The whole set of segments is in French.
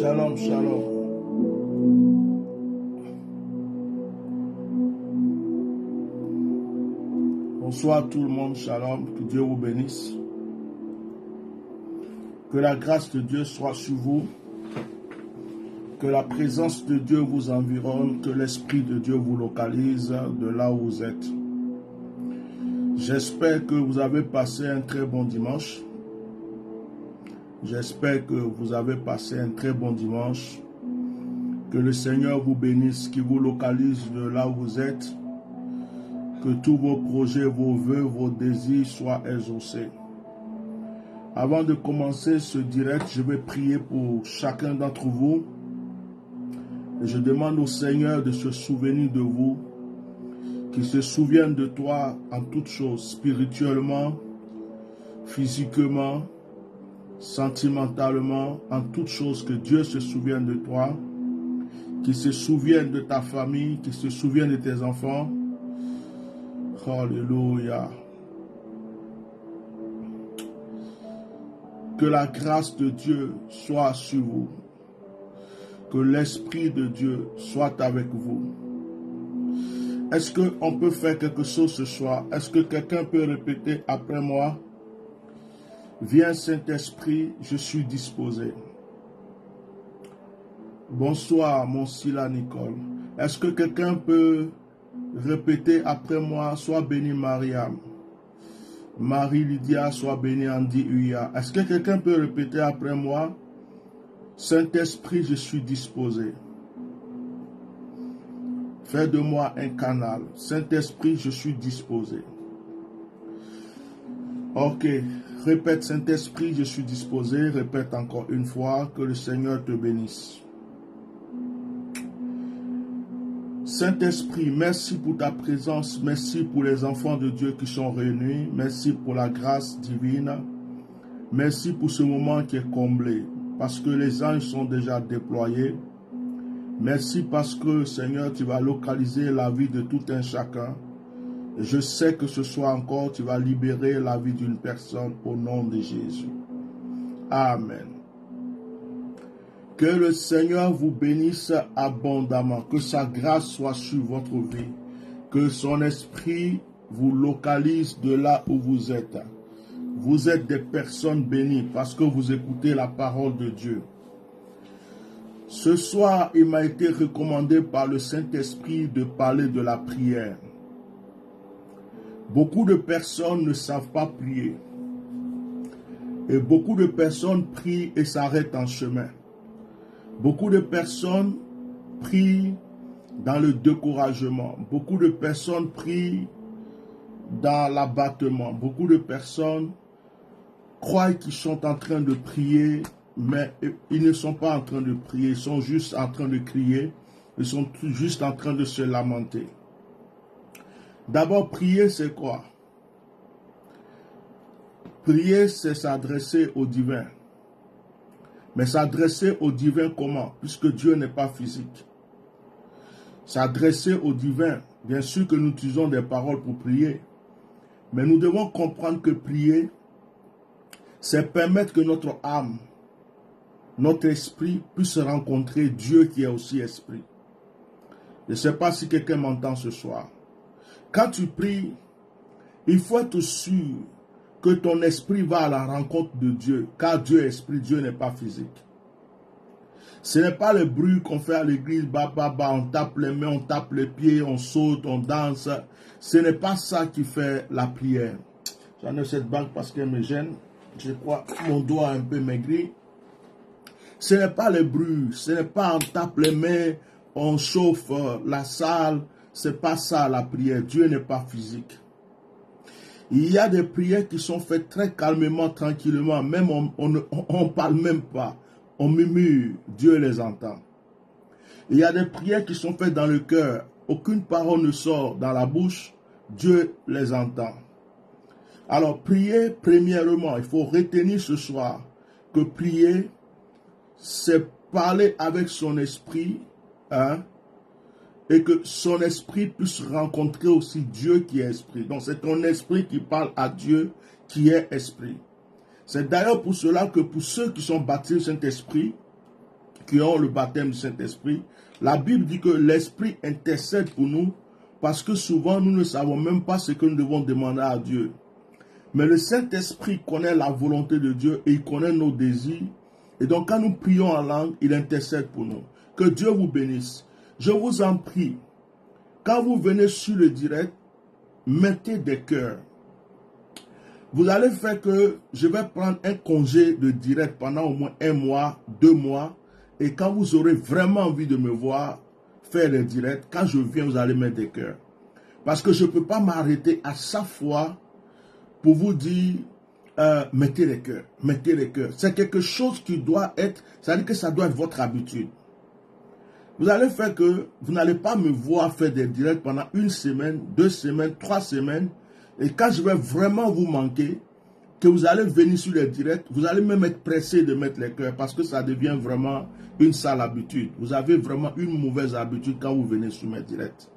Shalom, shalom. Bonsoir tout le monde, shalom, que Dieu vous bénisse. Que la grâce de Dieu soit sur vous. Que la présence de Dieu vous environne, que l'Esprit de Dieu vous localise de là où vous êtes. J'espère que vous avez passé un très bon dimanche. J'espère que vous avez passé un très bon dimanche. Que le Seigneur vous bénisse, qu'il vous localise de là où vous êtes. Que tous vos projets, vos vœux, vos désirs soient exaucés. Avant de commencer ce direct, je vais prier pour chacun d'entre vous. Et je demande au Seigneur de se souvenir de vous, qu'il se souvienne de toi en toutes choses, spirituellement, physiquement, sentimentalement, en toutes choses, que Dieu se souvienne de toi, qu'il se souvienne de ta famille, qu'il se souvienne de tes enfants. Alléluia. Que la grâce de Dieu soit sur vous. Que l'Esprit de Dieu soit avec vous. Est-ce qu'on peut faire quelque chose ce soir? Est-ce que quelqu'un peut répéter après moi? Viens Saint-Esprit, je suis disposé. Bonsoir, mon Sila Nicole. Est-ce que quelqu'un peut répéter après moi? Sois béni Mariam. Marie Lydia, sois béni Andy Uya. Est-ce que quelqu'un peut répéter après moi? Saint-Esprit, je suis disposé. Fais de moi un canal. Saint-Esprit, je suis disposé. Ok. Répète, Saint-Esprit, je suis disposé. Répète encore une fois. Que le Seigneur te bénisse. Saint-Esprit, merci pour ta présence. Merci pour les enfants de Dieu qui sont réunis. Merci pour la grâce divine. Merci pour ce moment qui est comblé. Parce que les anges sont déjà déployés. Merci parce que, Seigneur, tu vas localiser la vie de tout un chacun. Et je sais que ce soir encore, tu vas libérer la vie d'une personne au nom de Jésus. Amen. Que le Seigneur vous bénisse abondamment. Que sa grâce soit sur votre vie. Que son esprit vous localise de là où vous êtes. Vous êtes des personnes bénies parce que vous écoutez la parole de Dieu. Ce soir, il m'a été recommandé par le Saint-Esprit de parler de la prière. Beaucoup de personnes ne savent pas prier. Et beaucoup de personnes prient et s'arrêtent en chemin. Beaucoup de personnes prient dans le découragement. Beaucoup de personnes prient dans l'abattement. Beaucoup de personnes croient qu'ils sont en train de prier, mais ils ne sont pas en train de prier, ils sont juste en train de crier, ils sont juste en train de se lamenter. D'abord, prier, c'est quoi? Prier, c'est s'adresser au divin. Mais s'adresser au divin comment? Puisque Dieu n'est pas physique. S'adresser au divin, bien sûr que nous utilisons des paroles pour prier, mais nous devons comprendre que prier, c'est permettre que notre âme, notre esprit puisse rencontrer Dieu qui est aussi esprit. Je ne sais pas si quelqu'un m'entend ce soir. Quand tu pries, il faut être sûr que ton esprit va à la rencontre de Dieu, car Dieu est esprit, Dieu n'est pas physique. Ce n'est pas le bruit qu'on fait à l'église, on tape les mains, on tape les pieds, on saute, on danse. Ce n'est pas ça qui fait la prière. J'en ai cette bague parce qu'elle me gêne. Je crois que mon doigt a un peu maigri. Ce n'est pas le bruit, ce n'est pas on tape les mains, on chauffe la salle. Ce n'est pas ça la prière. Dieu n'est pas physique. Il y a des prières qui sont faites très calmement, tranquillement. Même on ne parle même pas. On murmure. Dieu les entend. Il y a des prières qui sont faites dans le cœur. Aucune parole ne sort dans la bouche. Dieu les entend. Alors, prier, premièrement, il faut retenir ce soir que prier, c'est parler avec son esprit, hein, et que son esprit puisse rencontrer aussi Dieu qui est esprit. Donc, c'est ton esprit qui parle à Dieu qui est esprit. C'est d'ailleurs pour cela que pour ceux qui sont baptisés du Saint-Esprit, qui ont le baptême du Saint-Esprit, la Bible dit que l'Esprit intercède pour nous parce que souvent nous ne savons même pas ce que nous devons demander à Dieu. Mais le Saint-Esprit connaît la volonté de Dieu et il connaît nos désirs. Et donc quand nous prions en langue, il intercède pour nous. Que Dieu vous bénisse. Je vous en prie, quand vous venez sur le direct, mettez des cœurs. Vous allez faire que je vais prendre un congé de direct pendant au moins 1 mois, 2 mois. Et quand vous aurez vraiment envie de me voir faire les directs, quand je viens, vous allez mettre des cœurs. Parce que je ne peux pas m'arrêter à chaque fois pour vous dire, mettez les cœurs, mettez les cœurs. C'est quelque chose qui doit être, c'est-à-dire que ça doit être votre habitude. Vous allez faire que vous n'allez pas me voir faire des directs pendant 1 semaine, 2 semaines, 3 semaines. Et quand je vais vraiment vous manquer, que vous allez venir sur les directs, vous allez même être pressé de mettre les cœurs parce que ça devient vraiment une sale habitude. Vous avez vraiment une mauvaise habitude quand vous venez sur mes directs.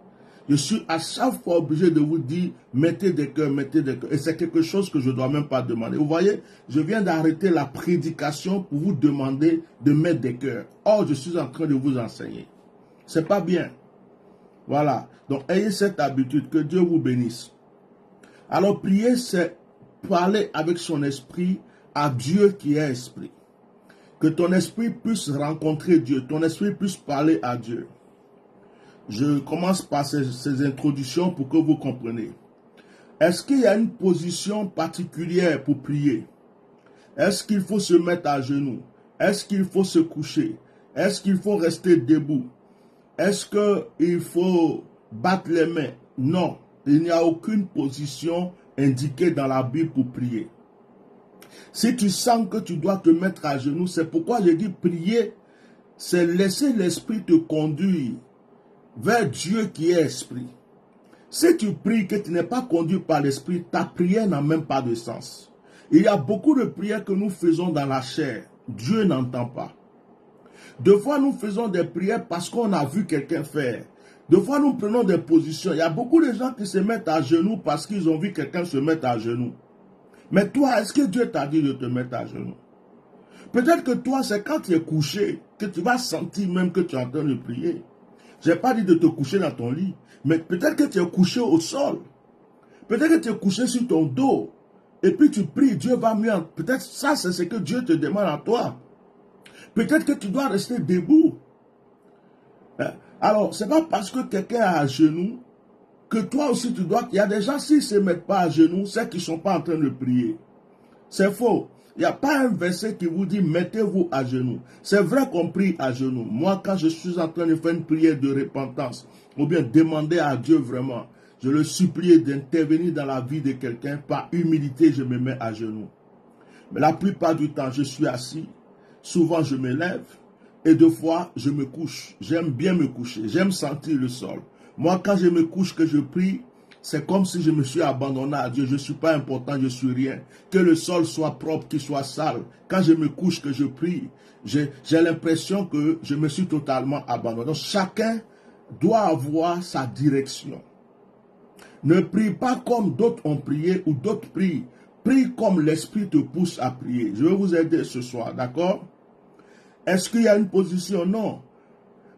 Je suis à chaque fois obligé de vous dire, mettez des cœurs, mettez des cœurs. Et c'est quelque chose que je ne dois même pas demander. Vous voyez, je viens d'arrêter la prédication pour vous demander de mettre des cœurs. Or, je suis en train de vous enseigner. C'est pas bien. Voilà. Donc, ayez cette habitude. Que Dieu vous bénisse. Alors, prier, c'est parler avec son esprit à Dieu qui est esprit. Que ton esprit puisse rencontrer Dieu. Ton esprit puisse parler à Dieu. Je commence par ces introductions pour que vous compreniez. Est-ce qu'il y a une position particulière pour prier? Est-ce qu'il faut se mettre à genoux? Est-ce qu'il faut se coucher? Est-ce qu'il faut rester debout? Est-ce qu'il faut battre les mains? Non, il n'y a aucune position indiquée dans la Bible pour prier. Si tu sens que tu dois te mettre à genoux, c'est pourquoi je dis prier, c'est laisser l'esprit te conduire vers Dieu qui est esprit. Si tu pries que tu n'es pas conduit par l'esprit, ta prière n'a même pas de sens. Il y a beaucoup de prières que nous faisons dans la chair. Dieu n'entend pas. Deux fois, nous faisons des prières parce qu'on a vu quelqu'un faire. Deux fois, nous prenons des positions. Il y a beaucoup de gens qui se mettent à genoux parce qu'ils ont vu quelqu'un se mettre à genoux. Mais toi, est-ce que Dieu t'a dit de te mettre à genoux? Peut-être que toi, c'est quand tu es couché que tu vas sentir même que tu es en train de prier. Je n'ai pas dit de te coucher dans ton lit, mais peut-être que tu es couché au sol. Peut-être que tu es couché sur ton dos. Et puis tu pries, Dieu va mieux. Peut-être ça, c'est ce que Dieu te demande à toi. Peut-être que tu dois rester debout. Alors, ce n'est pas parce que quelqu'un est à genoux que toi aussi tu dois... Il y a des gens, s'ils ne se mettent pas à genoux, c'est qu'ils ne sont pas en train de prier. C'est faux. Il n'y a pas un verset qui vous dit mettez-vous à genoux. C'est vrai qu'on prie à genoux. Moi, quand je suis en train de faire une prière de repentance, ou bien demander à Dieu vraiment, je le supplie d'intervenir dans la vie de quelqu'un, par humilité, je me mets à genoux. Mais la plupart du temps, je suis assis. Souvent, je me lève. Et deux fois, je me couche. J'aime bien me coucher. J'aime sentir le sol. Moi, quand je me couche, que je prie, c'est comme si je me suis abandonné à Dieu. Je ne suis pas important, je ne suis rien. Que le sol soit propre, qu'il soit sale. Quand je me couche, que je prie, j'ai l'impression que je me suis totalement abandonné. Donc, chacun doit avoir sa direction. Ne prie pas comme d'autres ont prié ou d'autres prient. Prie comme l'Esprit te pousse à prier. Je vais vous aider ce soir, d'accord? Est-ce qu'il y a une position? Non.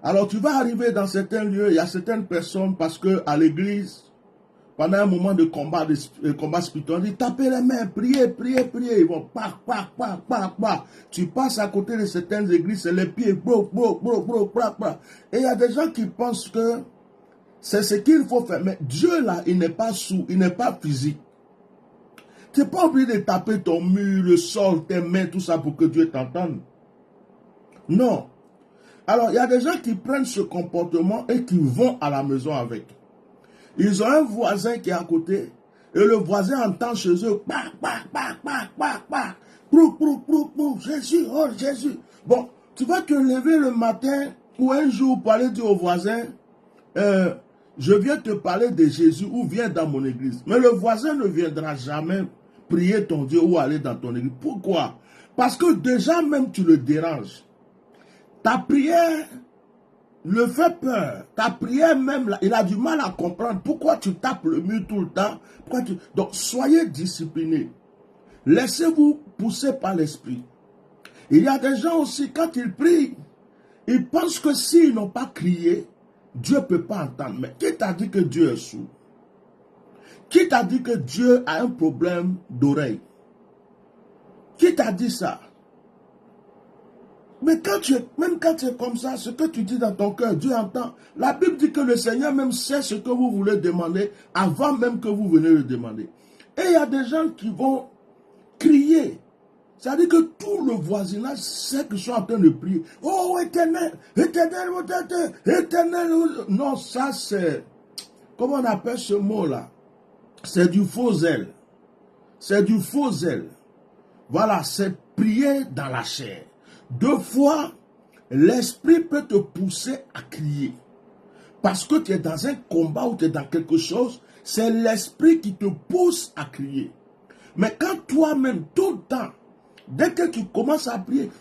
Alors, tu vas arriver dans certains lieux, il y a certaines personnes, parce qu'à l'église, pendant un moment de combat spirituel, ils tapent les mains, priez, priez, priez. Ils vont pa. Tu passes à côté de certaines églises, c'est les pieds, bro. Et il y a des gens qui pensent que c'est ce qu'il faut faire. Mais Dieu, là, il n'est pas sourd, il n'est pas physique. Tu n'es pas obligé de taper ton mur, le sol, tes mains, tout ça pour que Dieu t'entende. Non. Alors, il y a des gens qui prennent ce comportement et qui vont à la maison avec. Ils ont un voisin qui est à côté et le voisin entend chez eux Jésus, oh Jésus. Bon, tu vas te lever le matin ou un jour pour aller dire au voisin, je viens te parler de Jésus ou viens dans mon église. Mais le voisin ne viendra jamais prier ton Dieu ou aller dans ton église. Pourquoi? Parce que déjà même tu le déranges. Ta prière le fait peur. Ta prière même, là, il a du mal à comprendre pourquoi tu tapes le mur tout le temps. Donc, soyez disciplinés. Laissez-vous pousser par l'esprit. Il y a des gens aussi, quand ils prient, Ils pensent que s'ils n'ont pas crié, Dieu ne peut pas entendre. Mais qui t'a dit que Dieu est sourd? Qui t'a dit que Dieu a un problème d'oreille? Qui t'a dit ça? Mais même quand tu es comme ça, ce que tu dis dans ton cœur, Dieu entend. La Bible dit que le Seigneur même sait ce que vous voulez demander avant même que vous venez le demander. Et il y a des gens qui vont crier. C'est-à-dire que tout le voisinage sait qu'ils sont en train de prier. Oh, éternel, éternel, éternel, éternel. Non, ça c'est, comment on appelle ce mot-là? C'est du faux zèle. C'est du faux zèle. Voilà, c'est prier dans la chair. Deux fois, l'esprit peut te pousser à crier. Parce que tu es dans un combat ou tu es dans quelque chose, c'est l'esprit qui te pousse à crier. Mais quand toi-même, tout le temps, dès que tu commences à prier,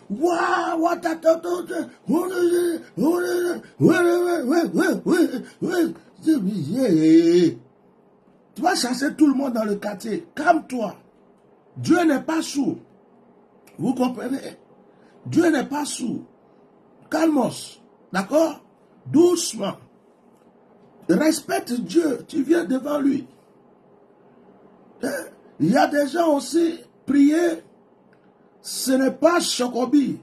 tu vas chasser tout le monde dans le quartier. Calme-toi. Dieu n'est pas sourd. Vous comprenez? Dieu n'est pas sourd. Calmos. D'accord? Doucement. Respecte Dieu. Tu viens devant lui. Il y a des gens aussi, prier, ce n'est pas chocobi.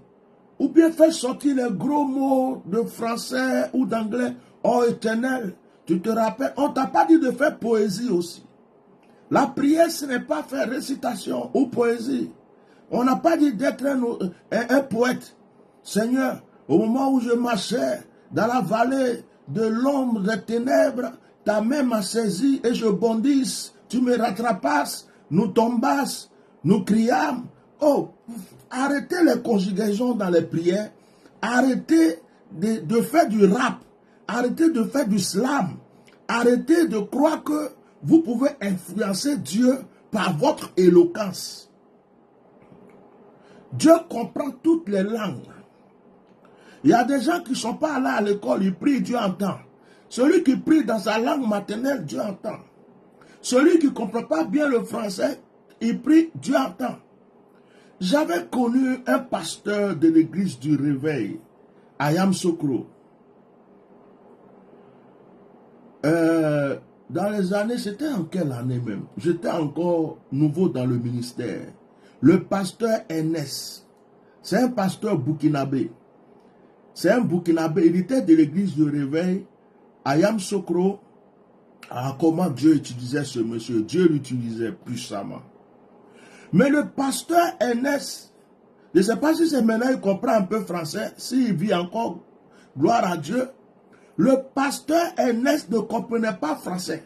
Ou bien faire sortir les gros mots de français ou d'anglais. Oh éternel, tu te rappelles, on ne t'a pas dit de faire poésie aussi. La prière, ce n'est pas faire récitation ou poésie. On n'a pas dit d'être un poète. Seigneur, au moment où je marchais dans la vallée de l'ombre des ténèbres, ta main m'a saisi et je bondisse. Tu me rattrapasses, nous tombasses, nous criâmes. Oh, arrêtez les conjugaisons dans les prières. Arrêtez de faire du rap. Arrêtez de faire du slam. Arrêtez de croire que vous pouvez influencer Dieu par votre éloquence. Dieu comprend toutes les langues. Il y a des gens qui ne sont pas là à l'école, ils prient, Dieu entend. Celui qui prie dans sa langue maternelle, Dieu entend. Celui qui ne comprend pas bien le français, il prie, Dieu entend. J'avais connu un pasteur de l'église du Réveil, à Yamoussoukro. Dans les années, c'était en quelle année même? J'étais encore nouveau dans le ministère. Le pasteur Ernest, c'est un pasteur burkinabé. C'est un burkinabé, il était de l'église du Réveil, à Yamoussoukro. Ah, comment Dieu utilisait ce monsieur? Dieu l'utilisait puissamment. Mais le pasteur Ernest, je ne sais pas si c'est maintenant il comprend un peu français, s'il vit encore, gloire à Dieu. Le pasteur Ernest ne comprenait pas français.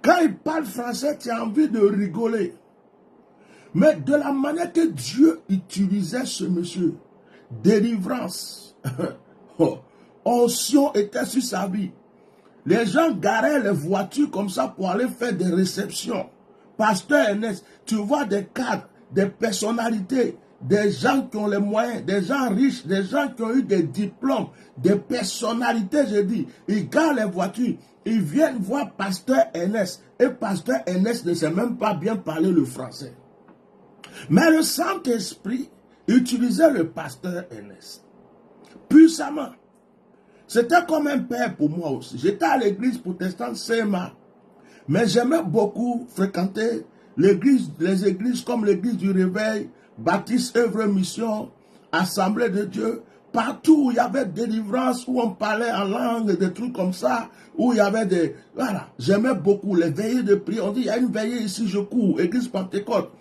Quand il parle français, tu as envie de rigoler. Mais de la manière que Dieu utilisait ce monsieur, délivrance, onction était sur sa vie. Les gens garaient les voitures comme ça pour aller faire des réceptions. Pasteur Ernest, tu vois des cadres, des personnalités, des gens qui ont les moyens, des gens riches, des gens qui ont eu des diplômes, des personnalités, je dis. Ils garent les voitures, ils viennent voir Pasteur Ernest. Et Pasteur Ernest ne sait même pas bien parler le français. Mais le Saint-Esprit utilisait le Pasteur Ernest puissamment. C'était comme un père pour moi aussi. J'étais à l'église protestante CMA. Mais j'aimais beaucoup fréquenter les églises comme l'église du Réveil, Baptiste Œuvre Mission, Assemblée de Dieu, partout où il y avait délivrance, où on parlait en langue, des trucs comme ça, où il y avait des... Voilà, j'aimais beaucoup les veillées de prière. On dit, il y a une veillée ici, je cours, église Pentecôte.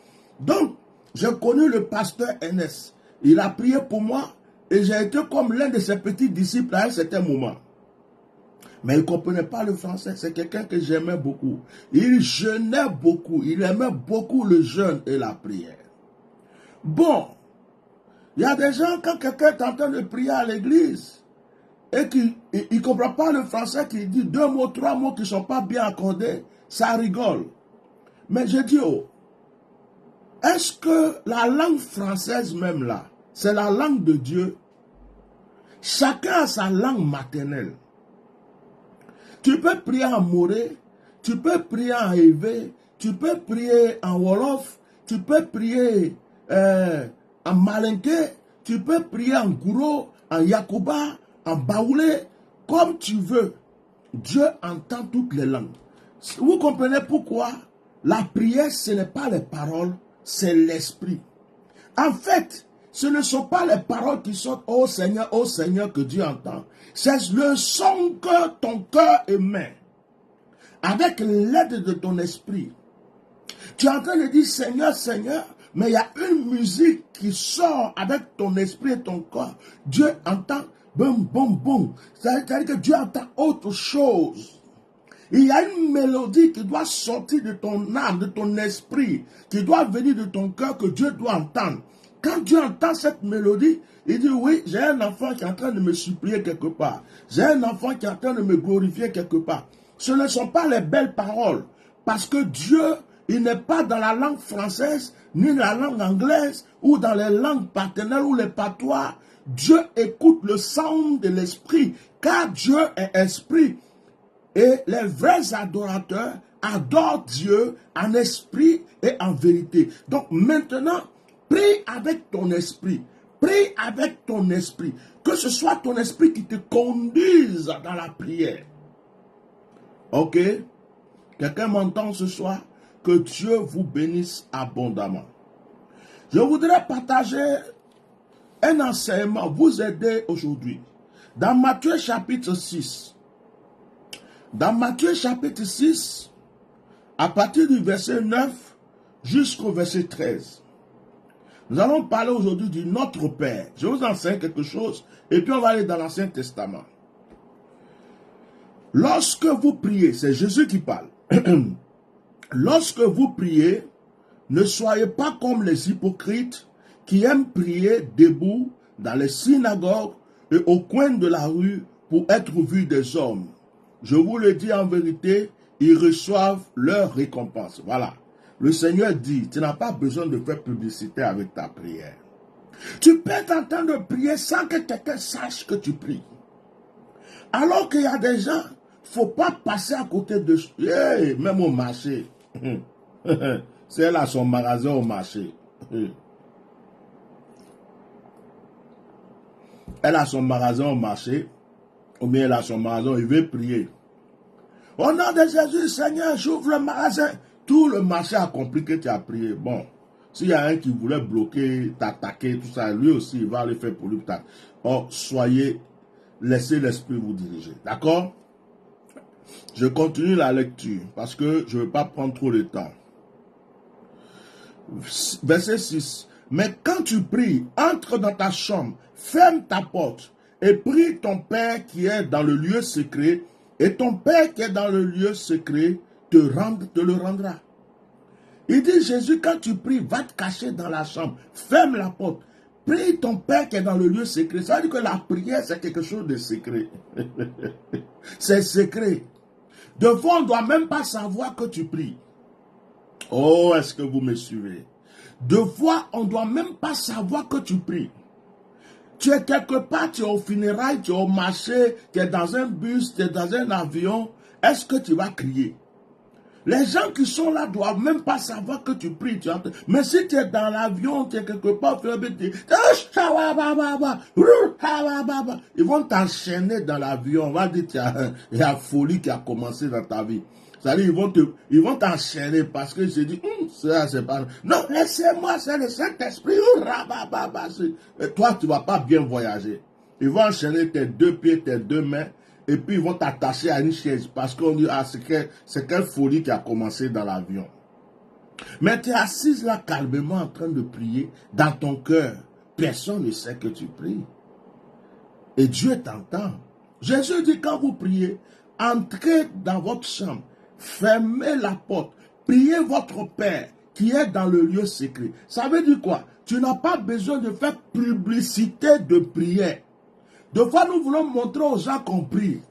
Donc, j'ai connu le pasteur Ernest. Il a prié pour moi et j'ai été comme l'un de ses petits disciples à un certain moment. Mais il ne comprenait pas le français. C'est quelqu'un que j'aimais beaucoup. Il jeûnait beaucoup. Il aimait beaucoup le jeûne et la prière. Bon, il y a des gens, quand quelqu'un est en train de prier à l'église et qu'il ne comprend pas le français, qu'il dit 2 mots, 3 mots qui ne sont pas bien accordés, ça rigole. Mais je dis, oh, est-ce que la langue française même là, c'est la langue de Dieu? Chacun a sa langue maternelle. Tu peux prier en moré, tu peux prier en évé, tu peux prier en wolof, tu peux prier en malinké, tu peux prier en gouro, en Yakuba, en Baoulé, comme tu veux. Dieu entend toutes les langues. Vous comprenez pourquoi la prière, ce n'est pas les paroles, c'est l'esprit. En fait, ce ne sont pas les paroles qui sortent, oh Seigneur, que Dieu entend. C'est le son que ton cœur émet avec l'aide de ton esprit. Tu es en train de dire Seigneur, Seigneur, mais il y a une musique qui sort avec ton esprit et ton corps. Dieu entend, boum, boum, boum. C'est-à-dire que Dieu entend autre chose. Il y a une mélodie qui doit sortir de ton âme, de ton esprit, qui doit venir de ton cœur, que Dieu doit entendre. Quand Dieu entend cette mélodie, il dit oui, j'ai un enfant qui est en train de me supplier quelque part. J'ai un enfant qui est en train de me glorifier quelque part. Ce ne sont pas les belles paroles. Parce que Dieu, il n'est pas dans la langue française, ni la langue anglaise, ou dans les langues partenaires ou les patois. Dieu écoute le son de l'esprit, car Dieu est esprit. Et les vrais adorateurs adorent Dieu en esprit et en vérité. Donc maintenant, prie avec ton esprit. Prie avec ton esprit. Que ce soit ton esprit qui te conduise dans la prière. Ok? Quelqu'un m'entend ce soir? Que Dieu vous bénisse abondamment. Je voudrais partager un enseignement, vous aider aujourd'hui. Dans Matthieu chapitre 6. Dans Matthieu chapitre 6, à partir du verset 9 jusqu'au verset 13. Nous allons parler aujourd'hui du Notre Père. Je vous enseigne quelque chose et puis on va aller dans l'Ancien Testament. Lorsque vous priez, c'est Jésus qui parle. Lorsque vous priez, ne soyez pas comme les hypocrites qui aiment prier debout dans les synagogues et au coin de la rue pour être vus des hommes. Je vous le dis en vérité, ils reçoivent leur récompense. Voilà. Le Seigneur dit, tu n'as pas besoin de faire publicité avec ta prière. Tu peux être en train de prier sans que quelqu'un sache que tu pries. Alors qu'il y a des gens, il ne faut pas passer à côté de... Hey, même au marché. C'est elle a son magasin au marché. Elle a son magasin au marché. Ou bien elle a son magasin, il veut prier. Au nom de Jésus, Seigneur, j'ouvre le magasin. Tout le marché a compris que tu as prié. Bon, s'il y a un qui voulait bloquer, t'attaquer, tout ça, lui aussi, il va le faire pour lui. Or, soyez, laissez l'esprit vous diriger. D'accord? Je continue la lecture parce que je ne veux pas prendre trop de temps. Verset 6. Mais quand tu pries, entre dans ta chambre, ferme ta porte et prie ton Père qui est dans le lieu secret, et ton Père qui est dans le lieu secret te le rendra. Il dit, Jésus, quand tu pries, va te cacher dans la chambre, ferme la porte, prie ton Père qui est dans le lieu secret. Ça veut dire que la prière, c'est quelque chose de secret. C'est secret. De fois, on ne doit même pas savoir que tu pries. Oh, est-ce que vous me suivez? De fois, on ne doit même pas savoir que tu pries. Tu es quelque part, tu es au funérailles, tu es au marché, tu es dans un bus, tu es dans un avion. Est-ce que tu vas crier? Les gens qui sont là ne doivent même pas savoir que tu pries. Mais si tu es dans l'avion, tu es quelque part, ils vont t'enchaîner dans l'avion. On va dire qu'il y a folie qui a commencé dans ta vie. C'est-à-dire, ils vont t'enchaîner parce que je dis, ça, c'est pas... Non, laissez-moi, c'est le Saint-Esprit. Et toi, tu ne vas pas bien voyager. Ils vont enchaîner tes deux pieds, tes deux mains, et puis ils vont t'attacher à une chaise parce qu'on dit, ah, c'est quelle folie qui a commencé dans l'avion. Mais tu es assise là calmement en train de prier dans ton cœur. Personne ne sait que tu pries. Et Dieu t'entend. Jésus dit, quand vous priez, entrez dans votre chambre. Fermez la porte, priez votre Père qui est dans le lieu secret. Ça veut dire quoi? Tu n'as pas besoin de faire publicité de prière. Des fois, nous voulons montrer aux gens qu'on prie.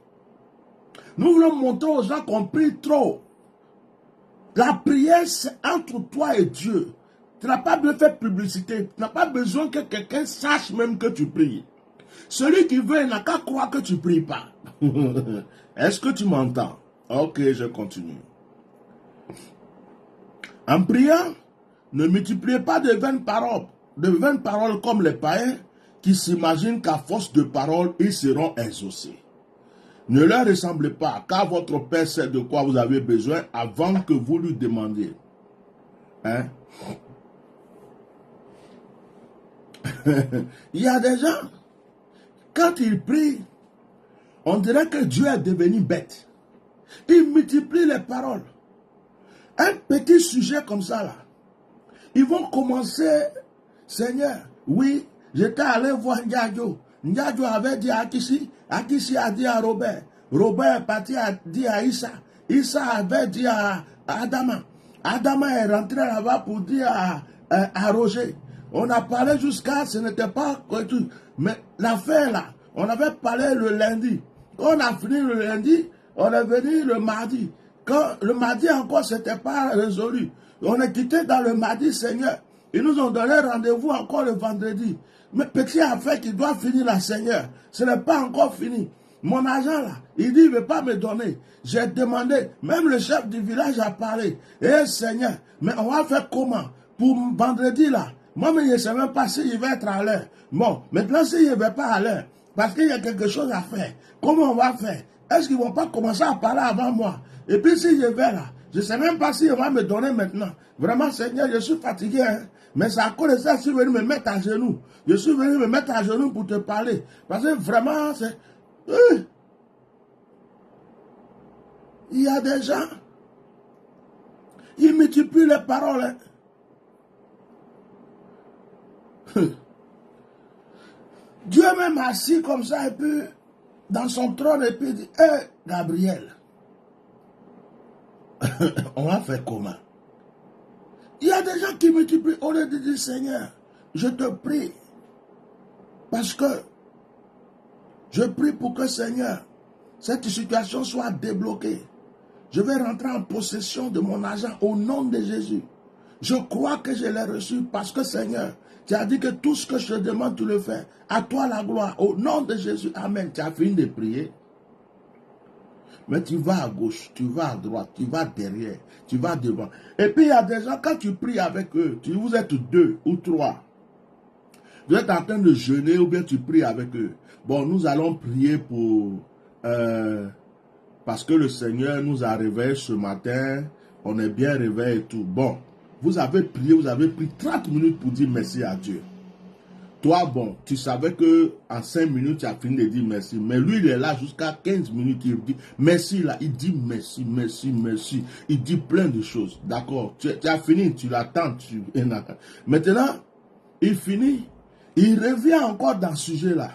Nous voulons montrer aux gens qu'on prie trop. La prière, c'est entre toi et Dieu. Tu n'as pas besoin de faire publicité. Tu n'as pas besoin que quelqu'un sache même que tu pries. Celui qui veut, il n'a qu'à croire que tu ne pries pas. Est-ce que tu m'entends? Ok, je continue. En priant, ne multipliez pas de vaines paroles comme les païens qui s'imaginent qu'à force de paroles, ils seront exaucés. Ne leur ressemblez pas, car votre Père sait de quoi vous avez besoin avant que vous lui demandiez. Hein? Il y a des gens, quand ils prient, on dirait que Dieu est devenu bête. Il multiplie les paroles. Un petit sujet comme ça, là, ils vont commencer, Seigneur, oui, j'étais allé voir Ndiadio. Ndiadio avait dit à Akishi, Akishi a dit à Robert, Robert est parti a dit à Issa, Issa avait dit à Adama, Adama est rentré là-bas pour dire à Roger. On a parlé jusqu'à, ce n'était pas tout, mais l'affaire là, on avait parlé le lundi. Quand on a fini le lundi, on est venu le mardi. Quand le mardi encore, ce n'était pas résolu. On est quitté dans le mardi, Seigneur. Ils nous ont donné rendez-vous encore le vendredi. Mais petit affaire qui doit finir là, Seigneur, ce n'est pas encore fini. Mon agent là, il dit, il ne veut pas me donner. J'ai demandé, même le chef du village a parlé. Eh Seigneur, mais on va faire comment? Pour vendredi là, moi-même je ne sais même pas s'il va être à l'heure. Bon, maintenant s'il ne va pas à l'heure, parce qu'il y a quelque chose à faire, comment on va faire? Est-ce qu'ils ne vont pas commencer à parler avant moi? Et puis si je vais là, je ne sais même pas s'il va me donner maintenant. Vraiment, Seigneur, je suis fatigué. Hein? Mais c'est à cause de ça que je suis venu me mettre à genoux. Je suis venu me mettre à genoux pour te parler. Parce que vraiment, c'est... Il y a des gens, ils multiplient les paroles. Hein? Dieu même assis comme ça, et puis dans son trône, et puis il dit, hé, Gabriel, on va faire comment? Il y a des gens qui multiplient au lieu de dire, Seigneur, je te prie, parce que je prie pour que, Seigneur, cette situation soit débloquée. Je vais rentrer en possession de mon argent au nom de Jésus. Je crois que je l'ai reçu parce que, Seigneur, tu as dit que tout ce que je te demande, tu le fais. À toi la gloire, au nom de Jésus. Amen. Tu as fini de prier. Mais tu vas à gauche, tu vas à droite, tu vas derrière, tu vas devant. Et puis il y a des gens, quand tu pries avec eux, vous êtes 2 ou 3. Vous êtes en train de jeûner ou bien tu pries avec eux. Bon, nous allons prier pour... parce que le Seigneur nous a réveillés ce matin. On est bien réveillés et tout. Bon, vous avez prié, vous avez pris 30 minutes pour dire merci à Dieu. Toi, bon, tu savais que en 5 minutes, tu as fini de dire merci. Mais lui, il est là jusqu'à 15 minutes. Il dit merci là. Il dit merci, merci, merci. Il dit plein de choses. D'accord. Tu as fini, tu l'attends. Maintenant, il finit. Il revient encore dans ce sujet-là.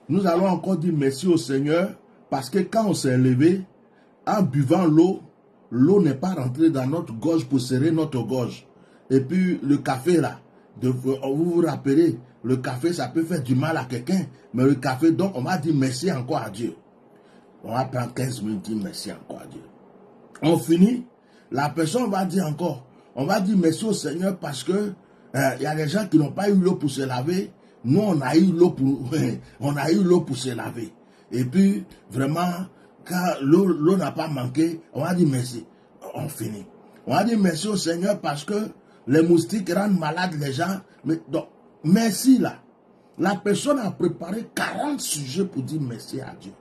Nous allons encore dire merci au Seigneur. Parce que quand on s'est levé, en buvant l'eau, l'eau n'est pas rentrée dans notre gorge pour serrer notre gorge. Et puis le café là, vous vous rappelez, le café ça peut faire du mal à quelqu'un. Mais le café, donc on va dire merci encore à Dieu. On va prendre 15 minutes, dire merci encore à Dieu. On finit, la personne va dire encore, on va dire merci au Seigneur parce que y a des gens qui n'ont pas eu l'eau pour se laver. Nous on a eu l'eau pour se laver. Et puis, vraiment, quand l'eau n'a pas manqué, on va dire merci. On finit. On va dire merci au Seigneur parce que les moustiques rendent malades les gens. Mais donc, merci là. La personne a préparé 40 sujets pour dire merci à Dieu.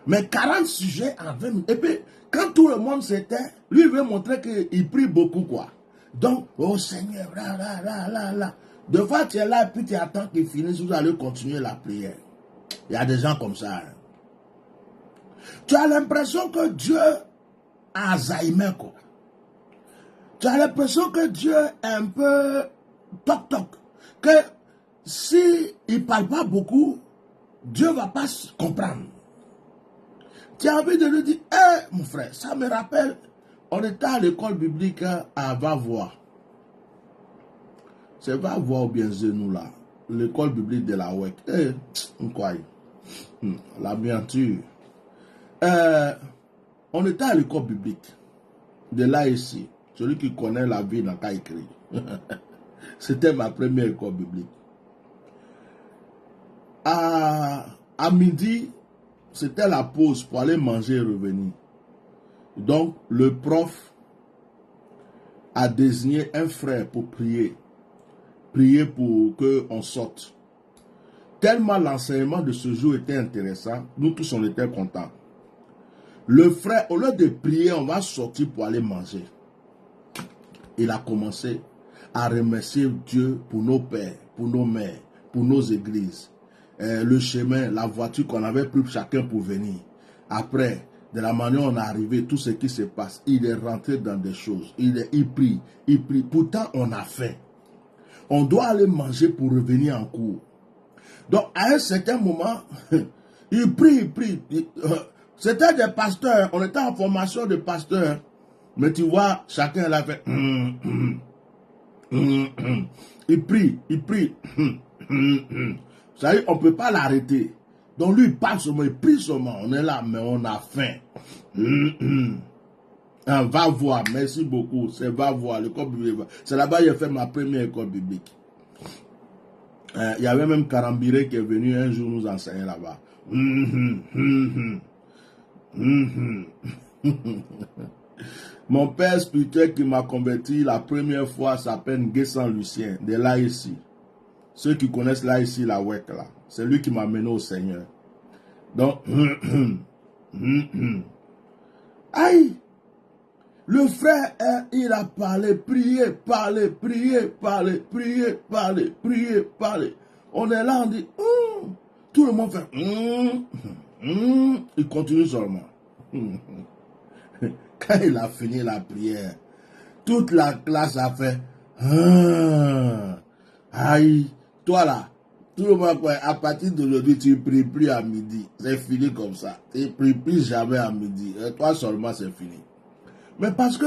Mais 40 sujets en 20 minutes. Et puis, quand tout le monde s'éteint, lui veut montrer qu'il prie beaucoup, quoi. Donc, oh Seigneur, là. De fois, tu es là et puis tu attends qu'il finisse, vous allez continuer la prière. Il y a des gens comme ça. Hein. Tu as l'impression que Dieu a Alzheimer, quoi. Tu as l'impression que Dieu est un peu toc-toc. Que s'il ne parle pas beaucoup, Dieu ne va pas comprendre. Tu as envie de lui dire, hé, mon frère, ça me rappelle, on était à l'école biblique à Va-Voir. C'est Va-Voir ou bien Zenou là. L'école biblique de la WEC. Quoi? La bienture. On était à l'école biblique de l'AEC. Celui qui connaît la vie n'a qu'à écrire. C'était ma première école biblique. À midi, c'était la pause pour aller manger et revenir. Donc, le prof a désigné un frère pour prier. prier pour qu'on sorte. Tellement l'enseignement de ce jour était intéressant, nous tous on était contents. Le frère, au lieu de prier, on va sortir pour aller manger. Il a commencé à remercier Dieu pour nos pères, pour nos mères, pour nos églises. Le chemin, la voiture qu'on avait pris chacun pour venir. Après, de la manière dont on est arrivé, tout ce qui se passe, il est rentré dans des choses. Il prie. Pourtant, on a faim. On doit aller manger pour revenir en cours. Donc, à un certain moment, il prie. C'était des pasteurs. On était en formation de pasteurs. Mais tu vois, chacun l'a fait. Il prie. Ça y est, on ne peut pas l'arrêter. Donc lui, il parle seulement, il prie seulement. On est là, mais on a faim. Va voir, merci beaucoup. C'est va voir, l'école biblique. C'est là-bas que j'ai fait ma première école biblique. Il y avait même Karambiré qui est venu un jour nous enseigner là-bas. Mon père spirituel qui m'a converti la première fois s'appelle Nguessan Lucien, de l'AIC. Ceux qui connaissent l'AIC, la WEC là. C'est lui qui m'a mené au Seigneur. Donc, aïe, le frère, il a parlé, prié. On est là, on dit, tout le monde fait, il continue seulement. Quand il a fini la prière, toute la classe a fait, aïe, toi là, tout le monde, à partir d'aujourd'hui, tu ne pries plus à midi. C'est fini comme ça. Tu ne pries plus jamais à midi. Et toi seulement, c'est fini. Mais parce que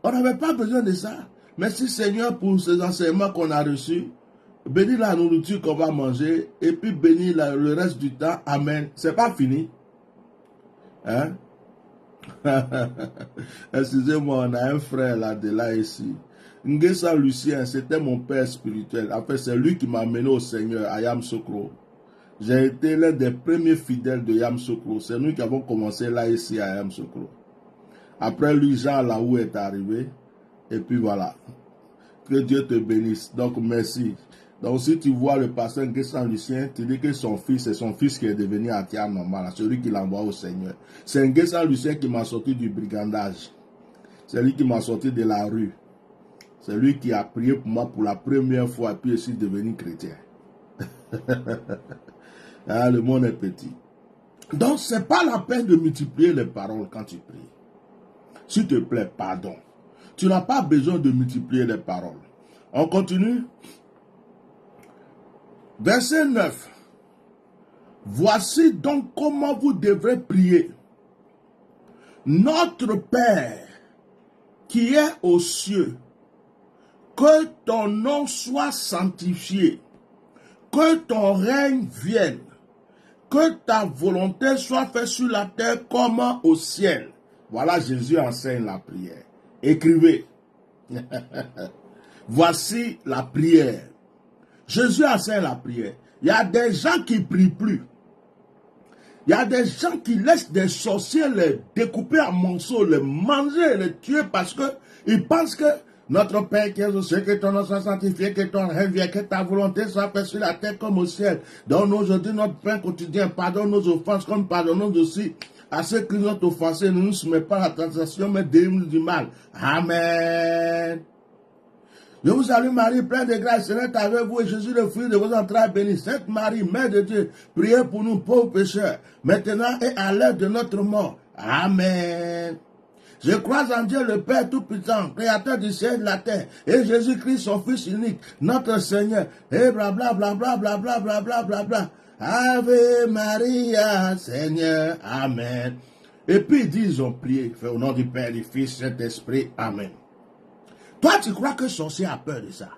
on n'avait pas besoin de ça. Merci Seigneur pour ces enseignements qu'on a reçus. Bénis la nourriture qu'on va manger. Et puis bénis le reste du temps. Amen. C'est pas fini. Hein? Excusez-moi, on a un frère là de là ici. Nguessan Lucien, c'était mon père spirituel. En fait, c'est lui qui m'a amené au Seigneur à Yamoussoukro. J'ai été l'un des premiers fidèles de Yamoussoukro. C'est nous qui avons commencé là ici à Yamoussoukro. Après lui, Jean Laou est arrivé. Et puis voilà. Que Dieu te bénisse. Donc merci. Donc si tu vois le pasteur Nguessan Lucien, tu dis que son fils, c'est son fils qui est devenu athée normal. Celui qui l'envoie au Seigneur. C'est Nguessan Lucien qui m'a sorti du brigandage. C'est lui qui m'a sorti de la rue. C'est lui qui a prié pour moi pour la première fois et puis je suis devenu chrétien. Ah, le monde est petit. Donc, ce n'est pas la peine de multiplier les paroles quand tu pries. S'il te plaît, pardon. Tu n'as pas besoin de multiplier les paroles. On continue. Verset 9. Voici donc comment vous devrez prier. Notre Père qui est aux cieux, que ton nom soit sanctifié, que ton règne vienne, que ta volonté soit faite sur la terre comme au ciel. Voilà, Jésus enseigne la prière. Écrivez. Voici la prière. Jésus enseigne la prière. Il y a des gens qui ne prient plus. Il y a des gens qui laissent des sorciers les découper en morceaux, les manger, les tuer parce qu'ils pensent que notre Père qui est au ciel, que ton nom soit sanctifié, que ton règne vienne, que ta volonté soit faite sur la terre comme au ciel. Donne-nous aujourd'hui notre pain quotidien. Pardonne nos offenses comme pardonnons aussi à ceux qui nous ont offensés. Ne nous soumets pas à la tentation, mais délivre-nous du mal. Amen. Je vous salue Marie, pleine de grâce, le Seigneur est avec vous et Jésus, le fruit de vos entrailles béni. Sainte Marie, Mère de Dieu, priez pour nous pauvres pécheurs, maintenant et à l'heure de notre mort. Amen. Je crois en Dieu le Père Tout-Puissant, Créateur du ciel et de la terre, et Jésus-Christ, son Fils unique, notre Seigneur, et blablabla, blablabla, blablabla. Ave Maria, Seigneur, Amen. Et puis ils disent, ils ont prié, fait au nom du Père, du Fils, Saint-Esprit, Amen. Toi, tu crois que sorcier a peur de ça?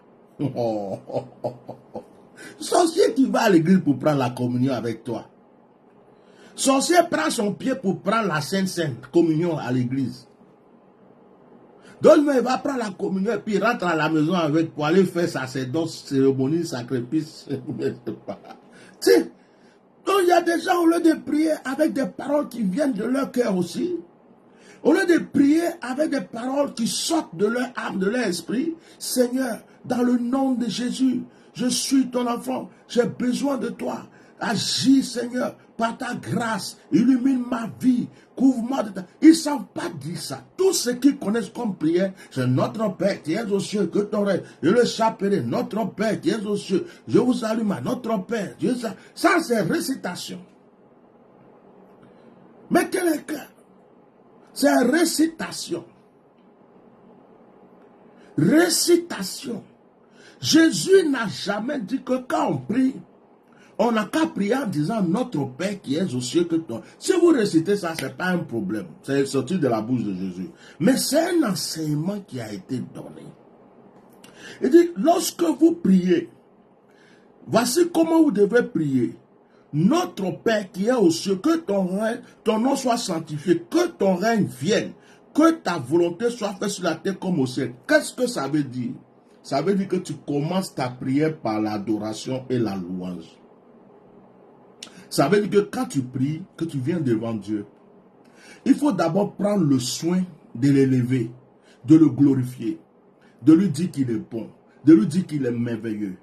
Sorcier qui va à l'église pour prendre la communion avec toi. Sorcier prend son pied pour prendre la Sainte communion à l'église. Donc, il va prendre la communion et puis il rentre à la maison avec pour aller faire sacerdoce, cérémonie, sacrifice. Tu sais, donc il y a des gens au lieu de prier avec des paroles qui viennent de leur cœur aussi. Au lieu de prier avec des paroles qui sortent de leur âme, de leur esprit, Seigneur, dans le nom de Jésus, je suis ton enfant, j'ai besoin de toi. Agis, Seigneur, par ta grâce, illumine ma vie, couvre-moi de ta... Ils ne savent pas dire ça. Tous ceux qui connaissent comme prière, c'est notre Père qui est aux cieux, que ton règne, je le chaperai, notre Père qui est aux cieux, je vous allume à notre Père. Dieu, ça c'est récitation. Mais quel est le cas? C'est récitation. Récitation. Jésus n'a jamais dit que quand on prie, on n'a qu'à prier en disant notre Père qui est aux cieux que toi. Si vous récitez ça, ce n'est pas un problème. C'est sorti de la bouche de Jésus. Mais c'est un enseignement qui a été donné. Il dit, lorsque vous priez, voici comment vous devez prier. Notre Père qui est aux cieux, que ton nom soit sanctifié, que ton règne vienne, que ta volonté soit faite sur la terre comme au ciel. Qu'est-ce que ça veut dire? Ça veut dire que tu commences ta prière par l'adoration et la louange. Ça veut dire que quand tu pries, que tu viens devant Dieu, il faut d'abord prendre le soin de l'élever, de le glorifier, de lui dire qu'il est bon, de lui dire qu'il est merveilleux.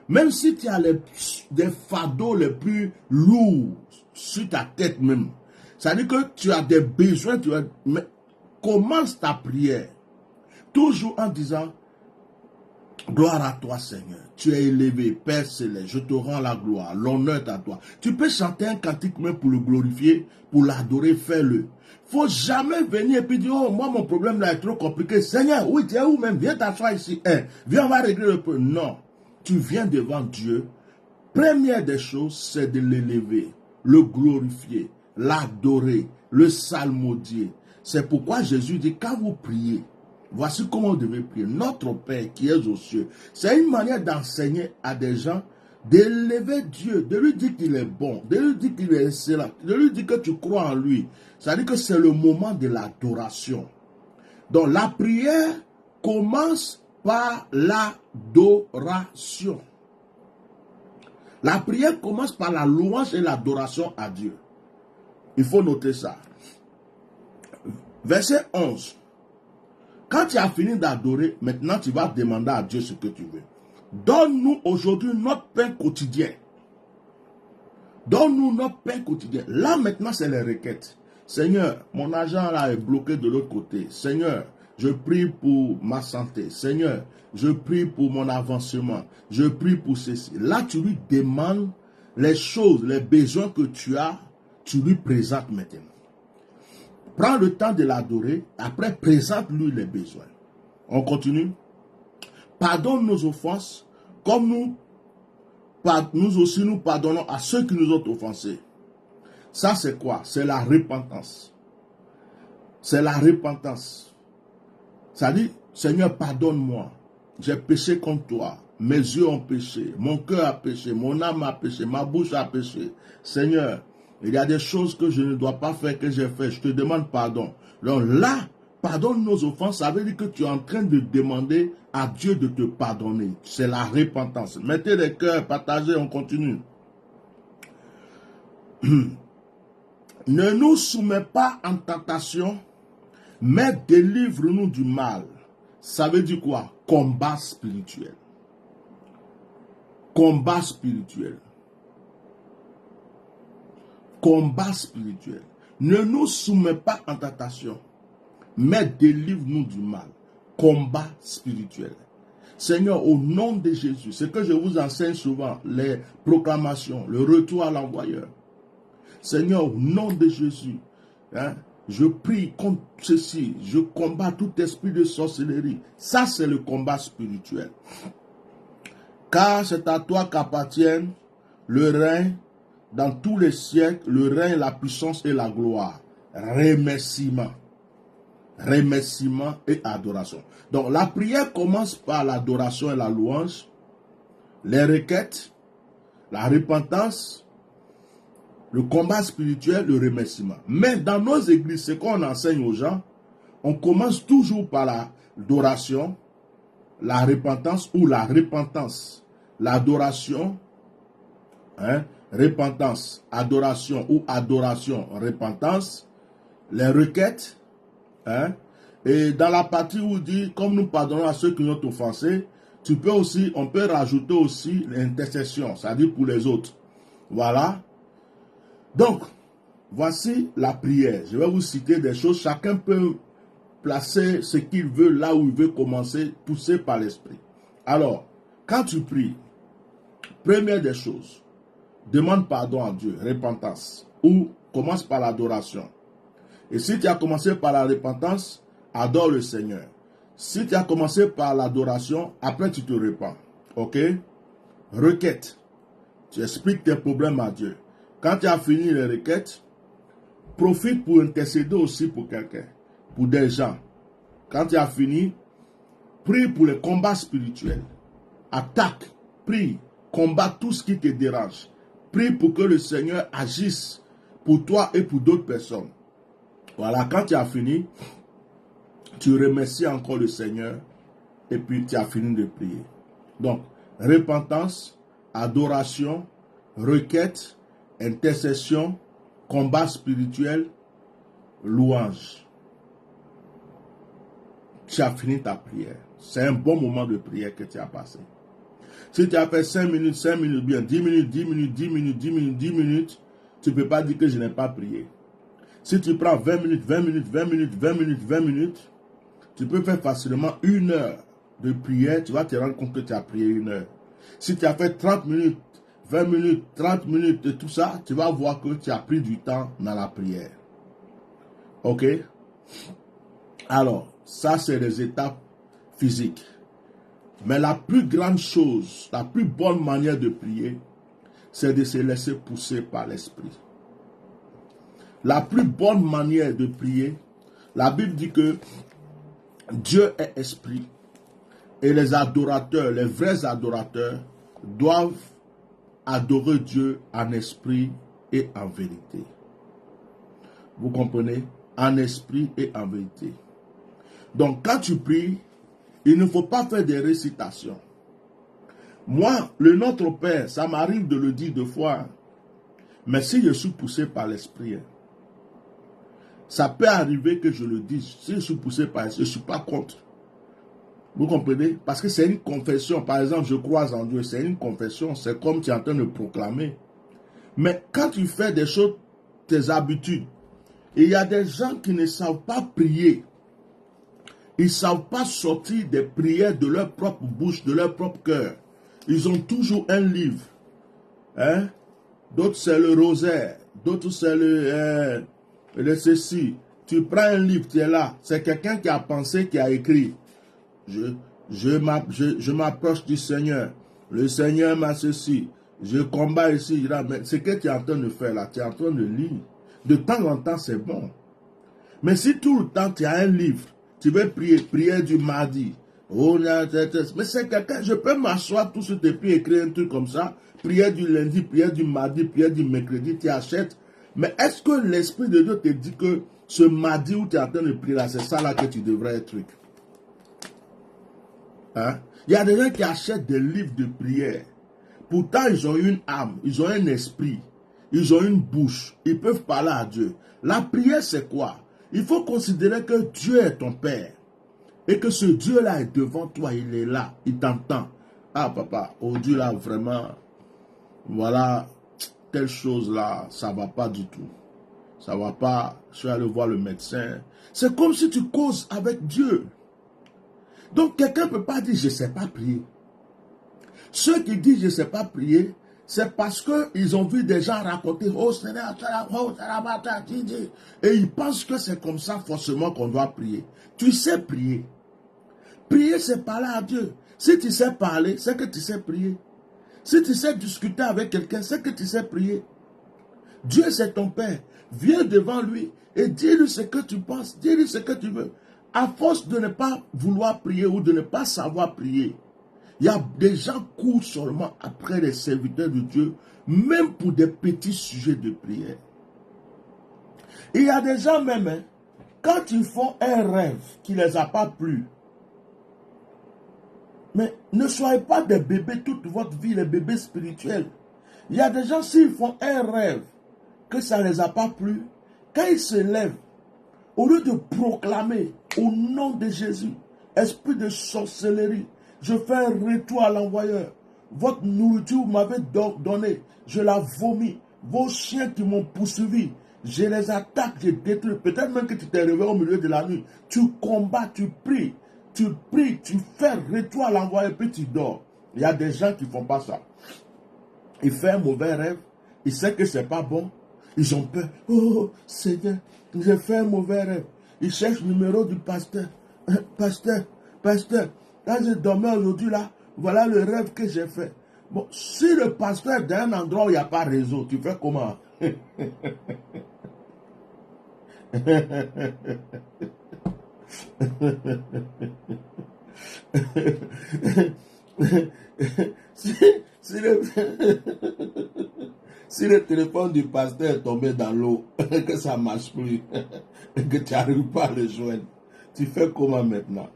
Même si tu as des fardeaux les plus lourds sur ta tête même, ça veut dire que tu as des besoins, mais commence ta prière, toujours en disant, gloire à toi Seigneur, tu es élevé, Père céleste, je te rends la gloire, l'honneur est à toi. Tu peux chanter un cantique même pour le glorifier, pour l'adorer, fais-le. Faut jamais venir et puis dire, oh moi mon problème là est trop compliqué. Seigneur, oui tu es où même, viens t'asseoir ici, viens on va régler le problème. Non, tu viens devant Dieu, première des choses c'est de l'élever, le glorifier, l'adorer, le psalmodier. C'est pourquoi Jésus dit, quand vous priez, voici comment vous devez prier. Notre Père qui est aux cieux. C'est une manière d'enseigner à des gens, d'élever Dieu, de lui dire qu'il est bon, de lui dire qu'il est excellent, de lui dire que tu crois en lui. C'est-à-dire que c'est le moment de l'adoration. Donc la prière commence par l'adoration. La prière commence par la louange et l'adoration à Dieu. Il faut noter ça. Verset 11. Quand tu as fini d'adorer, maintenant tu vas demander à Dieu ce que tu veux. Donne-nous aujourd'hui notre pain quotidien. Donne-nous notre pain quotidien. Là maintenant c'est les requêtes. Seigneur, mon argent là est bloqué de l'autre côté. Seigneur, je prie pour ma santé. Seigneur, je prie pour mon avancement. Je prie pour ceci. Là tu lui demandes les choses, les besoins que tu as, tu lui présentes maintenant. Prends le temps de l'adorer, après présente-lui les besoins. On continue. Pardonne nos offenses, comme nous aussi nous pardonnons à ceux qui nous ont offensés. Ça c'est quoi? C'est la repentance. C'est la repentance. Ça dit, Seigneur, pardonne-moi. J'ai péché contre toi. Mes yeux ont péché. Mon cœur a péché. Mon âme a péché. Ma bouche a péché. Seigneur, il y a des choses que je ne dois pas faire, que j'ai fait. Je te demande pardon. Donc là, pardonne nos offenses. Ça veut dire que tu es en train de demander à Dieu de te pardonner. C'est la repentance. Mettez les cœurs, partagez, on continue. Ne nous soumets pas en tentation, mais délivre-nous du mal. Ça veut dire quoi? Combat spirituel. Combat spirituel. Combat spirituel. Ne nous soumets pas en tentation, mais délivre-nous du mal. Combat spirituel. Seigneur, au nom de Jésus, ce que je vous enseigne souvent, les proclamations, le retour à l'envoyeur. Seigneur, au nom de Jésus, je prie contre ceci, je combats tout esprit de sorcellerie. Ça, c'est le combat spirituel. Car c'est à toi qu'appartiennent le règne dans tous les siècles, le règne, la puissance et la gloire. Remerciement. Remerciement et adoration. Donc la prière commence par l'adoration et la louange, les requêtes, la repentance, le combat spirituel, le remerciement. Mais dans nos églises, ce qu'on enseigne aux gens, on commence toujours par l'adoration, la repentance ou la repentance. L'adoration, repentance, adoration ou adoration, repentance, les requêtes, Hein? Et dans la partie où il dit, comme nous pardonnons à ceux qui nous ont offensés, on peut rajouter aussi l'intercession, c'est-à-dire pour les autres. Voilà. Donc, voici la prière. Je vais vous citer des choses. Chacun peut placer ce qu'il veut là où il veut commencer, poussé par l'esprit. Alors, quand tu pries, première des choses, demande pardon à Dieu, repentance, ou commence par l'adoration. Et si tu as commencé par la repentance, adore le Seigneur. Si tu as commencé par l'adoration, après tu te repens. Ok? Requête. Tu expliques tes problèmes à Dieu. Quand tu as fini les requêtes, profite pour intercéder aussi pour quelqu'un, pour des gens. Quand tu as fini, prie pour les combats spirituels. Attaque, prie, combat tout ce qui te dérange. Prie pour que le Seigneur agisse pour toi et pour d'autres personnes. Voilà, quand tu as fini, tu remercies encore le Seigneur et puis tu as fini de prier. Donc, repentance, adoration, requête, intercession, combat spirituel, louange. Tu as fini ta prière. C'est un bon moment de prière que tu as passé. Si tu as fait 5 minutes, bien 10 minutes, 10 minutes, 10 minutes, 10 minutes, 10 minutes, tu ne peux pas dire que je n'ai pas prié. Si tu prends 20 minutes, 20 minutes, 20 minutes, 20 minutes, 20 minutes, tu peux faire facilement 1 heure de prière. Tu vas te rendre compte que tu as prié 1 heure. Si tu as fait 30 minutes, 20 minutes, 30 minutes et tout ça, tu vas voir que tu as pris du temps dans la prière. Ok? Alors, ça c'est les étapes physiques. Mais la plus grande chose, la plus bonne manière de prier, c'est de se laisser pousser par l'esprit. La plus bonne manière de prier, la Bible dit que Dieu est esprit et les adorateurs, les vrais adorateurs, doivent adorer Dieu en esprit et en vérité. Vous comprenez? En esprit et en vérité. Donc quand tu pries, il ne faut pas faire des récitations. Moi, le Notre Père, ça m'arrive de le dire 2 fois. Mais si je suis poussé par l'esprit, ça peut arriver que je le dise. Si je suis poussé par l'esprit, je ne suis pas contre. Vous comprenez? Parce que c'est une confession. Par exemple, je crois en Dieu. C'est une confession. C'est comme tu es en train de proclamer. Mais quand tu fais des choses, tes habitudes, il y a des gens qui ne savent pas prier. Ils ne savent pas sortir des prières de leur propre bouche, de leur propre cœur. Ils ont toujours un livre. Hein? D'autres, c'est le rosaire. D'autres, c'est le ceci. Tu prends un livre, tu es là. C'est quelqu'un qui a pensé, qui a écrit. Je m'approche du Seigneur. Le Seigneur m'a ceci. Je combats ici. Mais ce que tu es en train de faire là, tu es en train de lire. De temps en temps, c'est bon. Mais si tout le temps, tu as un livre, tu veux prier, prière du mardi. Oh, mais c'est quelqu'un, je peux m'asseoir tout sur tes pieds, écrire un truc comme ça. Prière du lundi, prière du mardi, prière du mercredi, tu achètes. Mais est-ce que l'Esprit de Dieu te dit que ce mardi où tu es en train de prier là, c'est ça là que tu devrais être truc? Hein? Il y a des gens qui achètent des livres de prière. Pourtant, ils ont une âme, ils ont un esprit, ils ont une bouche, ils peuvent parler à Dieu. La prière, c'est quoi? Il faut considérer que Dieu est ton Père. Et que ce Dieu-là est devant toi, il est là, il t'entend. Ah papa, oh Dieu là, vraiment, voilà, telle chose là, ça ne va pas du tout. Ça ne va pas, je vais aller voir le médecin. C'est comme si tu causes avec Dieu. Donc quelqu'un ne peut pas dire, je ne sais pas prier. Ceux qui disent, je ne sais pas prier, c'est parce qu'ils ont vu des gens raconter, oh Seigneur, et ils pensent que c'est comme ça forcément qu'on doit prier. Tu sais prier. Prier, c'est parler à Dieu. Si tu sais parler, c'est que tu sais prier. Si tu sais discuter avec quelqu'un, c'est que tu sais prier. Dieu, c'est ton Père. Viens devant lui et dis-lui ce que tu penses. Dis-lui ce que tu veux. À force de ne pas vouloir prier ou de ne pas savoir prier, il y a des gens qui courent seulement après les serviteurs de Dieu, même pour des petits sujets de prière. Il y a des gens même, hein, quand ils font un rêve qui ne les a pas plu, mais ne soyez pas des bébés toute votre vie, les bébés spirituels. Il y a des gens, s'ils font un rêve que ça ne les a pas plu, quand ils se lèvent, Au lieu de proclamer au nom de Jésus, esprit de sorcellerie, je fais un retour à l'envoyeur. Votre nourriture, vous m'avez donné, je la vomis. Vos chiens qui m'ont poursuivi, je les attaque, je détruis. Peut-être même que tu t'es réveillé au milieu de la nuit. Tu combats, tu pries, tu fais retour à l'envoyeur, puis tu dors. Il y a des gens qui ne font pas ça. Ils font un mauvais rêve, ils savent que ce n'est pas bon. Ils ont peur. Oh Seigneur, j'ai fait un mauvais rêve. Ils cherchent le numéro du pasteur. Pasteur, quand je dormais aujourd'hui là, voilà le rêve que j'ai fait. Bon, si le pasteur est dans un endroit où il n'y a pas réseau, tu fais comment? Si le téléphone du pasteur est tombé dans l'eau, que ça ne marche plus, que tu n'arrives pas à le joindre, tu fais comment maintenant?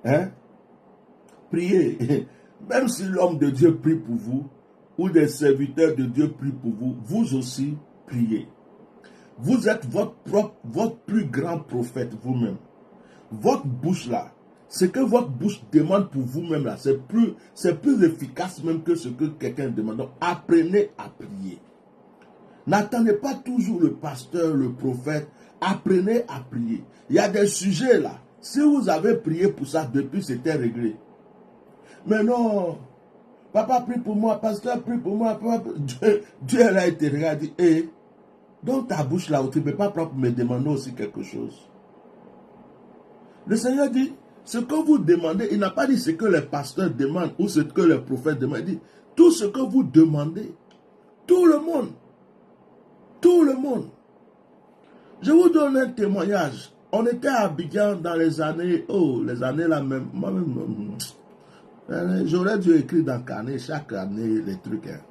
Hein? Priez. Même si l'homme de Dieu prie pour vous, ou des serviteurs de Dieu prient pour vous, vous aussi priez. Vous êtes votre plus grand prophète vous-même. Votre bouche là, ce que votre bouche demande pour vous-même là, c'est plus efficace même que ce que quelqu'un demande. Donc, apprenez à prier. N'attendez pas toujours le pasteur, le prophète. Apprenez à prier. Il y a des sujets là. Si vous avez prié pour ça depuis, c'était réglé. Mais non, papa prie pour moi, pasteur prie pour moi. Dieu a été regardé. Et dans ta bouche là où tu ne peux pas prendre pour me demander aussi quelque chose. Le Seigneur dit, ce que vous demandez, il n'a pas dit ce que les pasteurs demandent ou ce que les prophètes demandent. Il dit, tout ce que vous demandez, tout le monde. Je vous donne un témoignage. On était à Abidjan dans les années là même, moi-même, j'aurais dû écrire dans le carnet chaque année les trucs. Hein.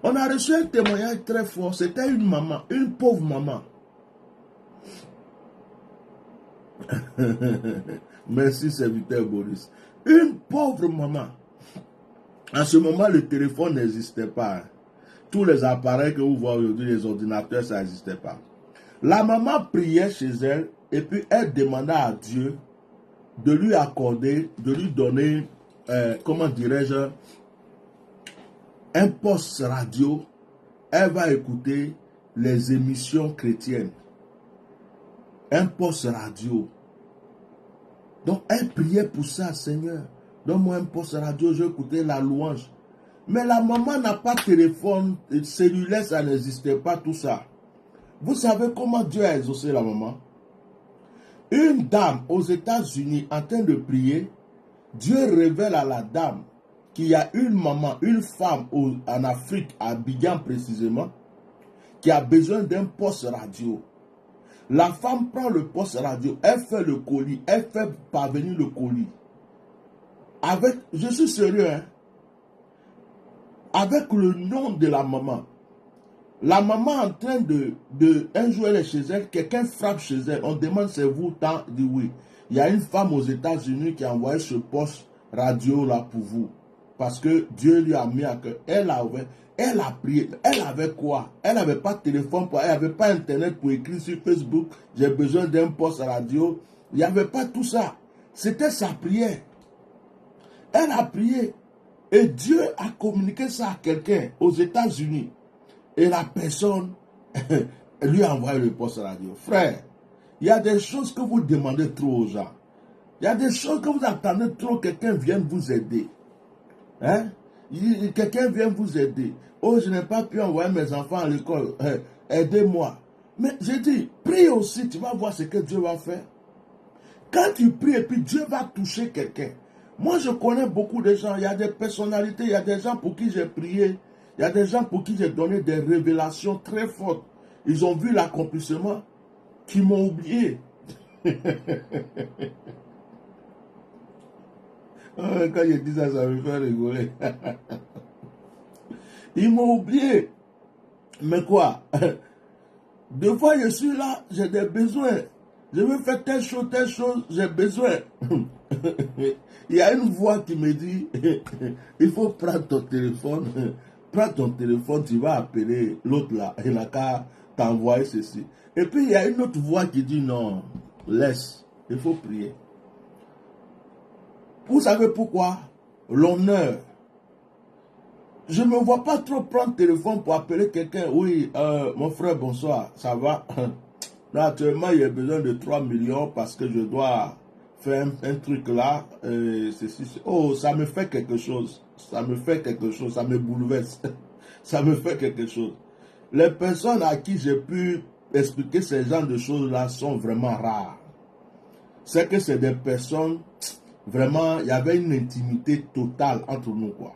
On a reçu un témoignage très fort. C'était une maman, une pauvre maman. Merci, serviteur Boris. Une pauvre maman. En ce moment, le téléphone n'existait pas. Tous les appareils que vous voyez aujourd'hui, les ordinateurs, ça n'existait pas. La maman priait chez elle et puis elle demanda à Dieu de lui accorder, de lui donner, comment dirais-je, un poste radio. Elle va écouter les émissions chrétiennes. Un poste radio. Donc, elle priait pour ça, Seigneur. Donne-moi un poste radio, je vais écouter la louange. Mais la maman n'a pas de téléphone, cellulaire, ça n'existait pas, tout ça. Vous savez comment Dieu a exaucé la maman? Une dame aux États-Unis en train de prier, Dieu révèle à la dame qu'il y a une maman, une femme en Afrique, à Abidjan précisément, qui a besoin d'un poste radio. La femme prend le poste radio, elle fait le colis, elle fait parvenir le colis. Je suis sérieux, hein? Avec le nom de la maman. La maman en train un jour elle est chez elle, quelqu'un frappe chez elle, on demande c'est vous, tant, dit oui. Il y a une femme aux États-Unis qui a envoyé ce poste radio là pour vous. Parce que Dieu lui a mis à cœur. Elle a prié. Elle avait quoi? Elle n'avait pas de téléphone, elle n'avait pas internet pour écrire sur Facebook. J'ai besoin d'un poste radio. Il n'y avait pas tout ça. C'était sa prière. Elle a prié. Et Dieu a communiqué ça à quelqu'un aux États-Unis. Et la personne lui a envoyé le poste radio. Frère, il y a des choses que vous demandez trop aux gens. Il y a des choses que vous attendez trop, quelqu'un vienne vous aider. Hein? Quelqu'un vient vous aider. Oh, je n'ai pas pu envoyer mes enfants à l'école. Aidez-moi. Mais j'ai dit, prie aussi, tu vas voir ce que Dieu va faire. Quand tu pries et puis Dieu va toucher quelqu'un. Moi, je connais beaucoup de gens. Il y a des personnalités, il y a des gens pour qui j'ai prié. Il y a des gens pour qui j'ai donné des révélations très fortes. Ils ont vu l'accomplissement, qui m'ont oublié. Quand je dis ça, ça me fait rigoler. Ils m'ont oublié. Mais quoi? Deux fois, je suis là, j'ai des besoins. Je veux faire telle chose, j'ai besoin. Il y a une voix qui me dit, il faut prendre ton téléphone. Prends ton téléphone, tu vas appeler l'autre là. Il n'a qu'à t'envoyer ceci. Et puis il y a une autre voix qui dit non, laisse, il faut prier. Vous savez pourquoi? L'honneur. Je ne me vois pas trop prendre le téléphone pour appeler quelqu'un. Oui, mon frère, bonsoir, ça va? Là, actuellement, il y a besoin de 3 millions parce que je dois faire un truc là. Oh, ça me fait quelque chose. Ça me fait quelque chose. Ça me bouleverse. Ça me fait quelque chose. Les personnes à qui j'ai pu expliquer ces genres de choses-là sont vraiment rares. C'est que c'est des personnes, vraiment, il y avait une intimité totale entre nous, quoi.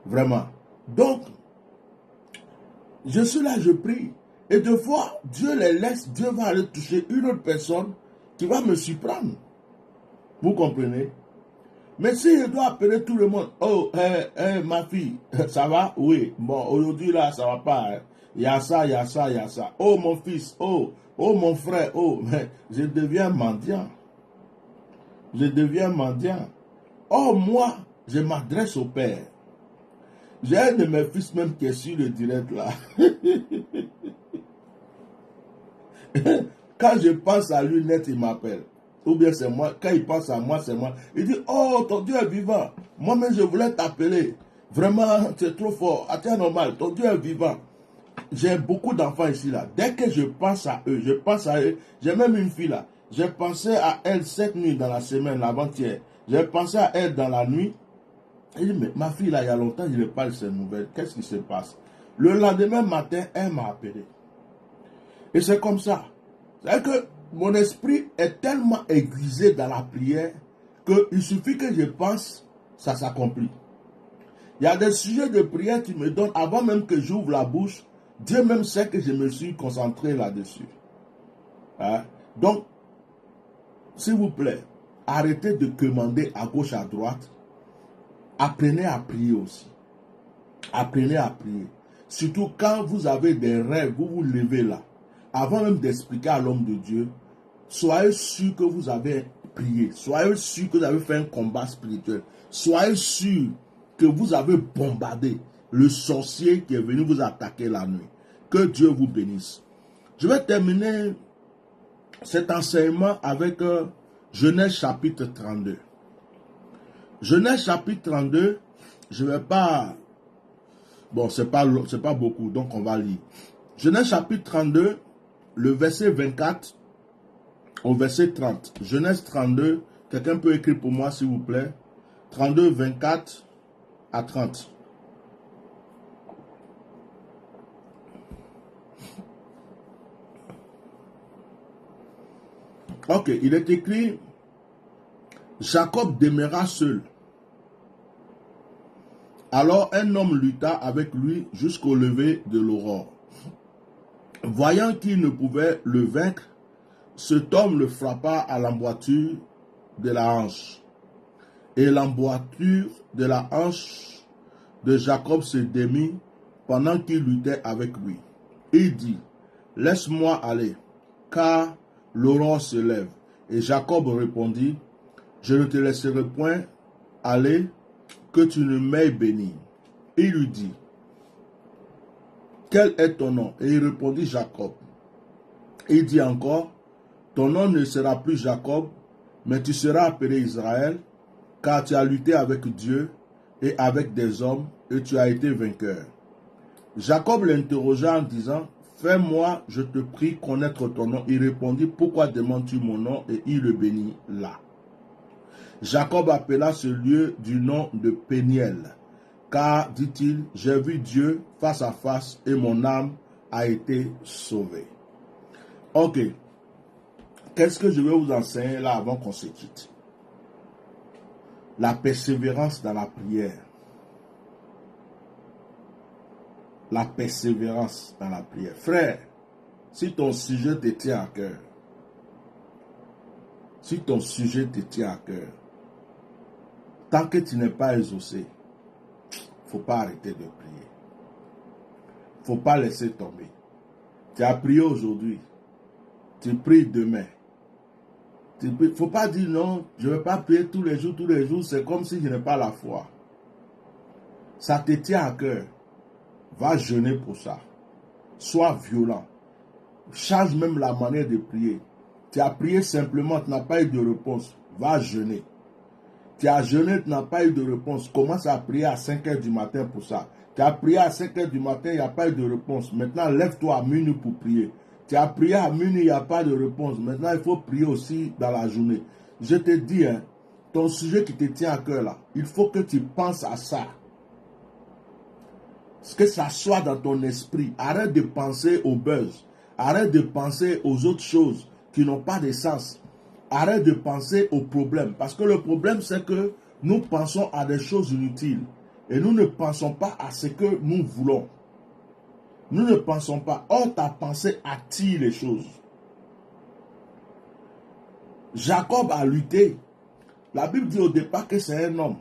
Vraiment. Donc, je suis là, je prie. Et des fois, Dieu les laisse, Dieu va aller toucher une autre personne qui va me surprendre. Vous comprenez? Mais si je dois appeler tout le monde, oh, ma fille, ça va? Oui. Bon, aujourd'hui, là, ça va pas. Hein. Il y a ça, il y a ça, il y a ça. Oh, mon fils, oh, mon frère, oh, mais je deviens mendiant. Je deviens mendiant. Oh, moi, je m'adresse au Père. J'ai un de mes fils même qui est sur le direct là. Quand je pense à lui net, il m'appelle. Ou bien c'est moi. Quand il pense à moi, c'est moi. Il dit, oh, ton Dieu est vivant. Moi-même, je voulais t'appeler. Vraiment, c'est trop fort. Attends, normal, ton Dieu est vivant. J'ai beaucoup d'enfants ici là. Dès que je pense à eux, j'ai même une fille là. J'ai pensé à elle 7 nuits dans la semaine, l'avant-hier. J'ai pensé à elle dans la nuit. Il dit, mais ma fille là, il y a longtemps, je ne parle de ces nouvelles. Qu'est-ce qui se passe? Le lendemain matin, elle m'a appelé. Et c'est comme ça. C'est que mon esprit est tellement aiguisé dans la prière qu'il suffit que je pense, ça s'accomplit. Il y a des sujets de prière qui me donnent, avant même que j'ouvre la bouche, Dieu même sait que je me suis concentré là-dessus. Hein? Donc, s'il vous plaît, arrêtez de commander à gauche, à droite. Apprenez à prier aussi. Apprenez à prier. Surtout quand vous avez des rêves, vous vous levez là. Avant même d'expliquer à l'homme de Dieu, soyez sûr que vous avez prié. Soyez sûr que vous avez fait un combat spirituel. Soyez sûr que vous avez bombardé le sorcier qui est venu vous attaquer la nuit. Que Dieu vous bénisse. Je vais terminer cet enseignement avec Genèse chapitre 32. Genèse chapitre 32, je ne vais pas... Bon, c'est pas beaucoup, donc on va lire. Genèse chapitre 32, le verset 24 au verset 30. Genèse 32, quelqu'un peut écrire pour moi s'il vous plaît. 32, 24 à 30. Ok, il est écrit, Jacob demeura seul. Alors un homme lutta avec lui jusqu'au lever de l'aurore. Voyant qu'il ne pouvait le vaincre, cet homme le frappa à l'emboîture de la hanche. Et l'emboîture de la hanche de Jacob se démit pendant qu'il luttait avec lui. Il dit, laisse-moi aller, car l'aurore se lève. Et Jacob répondit, je ne te laisserai point aller, que tu ne m'aies béni. Il lui dit, quel est ton nom? Et il répondit, Jacob. Il dit encore, ton nom ne sera plus Jacob, mais tu seras appelé Israël, car tu as lutté avec Dieu et avec des hommes, et tu as été vainqueur. Jacob l'interrogea en disant, fais-moi, je te prie, connaître ton nom. Il répondit, pourquoi demandes-tu mon nom? Et il le bénit là. Jacob appela ce lieu du nom de Péniel, car, dit-il, j'ai vu Dieu face à face et mon âme a été sauvée. Ok. Qu'est-ce que je vais vous enseigner là avant qu'on se quitte? La persévérance dans la prière. La persévérance dans la prière. Frère, si ton sujet te tient à cœur, si ton sujet te tient à cœur, tant que tu n'es pas exaucé, il ne faut pas arrêter de prier. Il ne faut pas laisser tomber. Tu as prié aujourd'hui, tu pries demain. Il ne faut pas dire non, je ne vais pas prier tous les jours, c'est comme si je n'ai pas la foi. Ça te tient à cœur. Va jeûner pour ça. Sois violent. Change même la manière de prier. Tu as prié simplement, tu n'as pas eu de réponse. Va jeûner. Tu as jeûné, tu n'as pas eu de réponse. Commence à prier à 5 heures du matin pour ça. Tu as prié à 5 heures du matin, il n'y a pas eu de réponse. Maintenant, lève-toi à minuit pour prier. Tu as prié à minuit, il n'y a pas de réponse. Maintenant, il faut prier aussi dans la journée. Je te dis, hein, ton sujet qui te tient à cœur là, il faut que tu penses à ça. Que ça soit dans ton esprit. Arrête de penser au buzz. Arrête de penser aux autres choses qui n'ont pas de sens. Arrête de penser aux problèmes. Parce que le problème, c'est que nous pensons à des choses inutiles. Et nous ne pensons pas à ce que nous voulons. Nous ne pensons pas. Or, ta pensée attire les choses. Jacob a lutté. La Bible dit au départ que c'est un homme.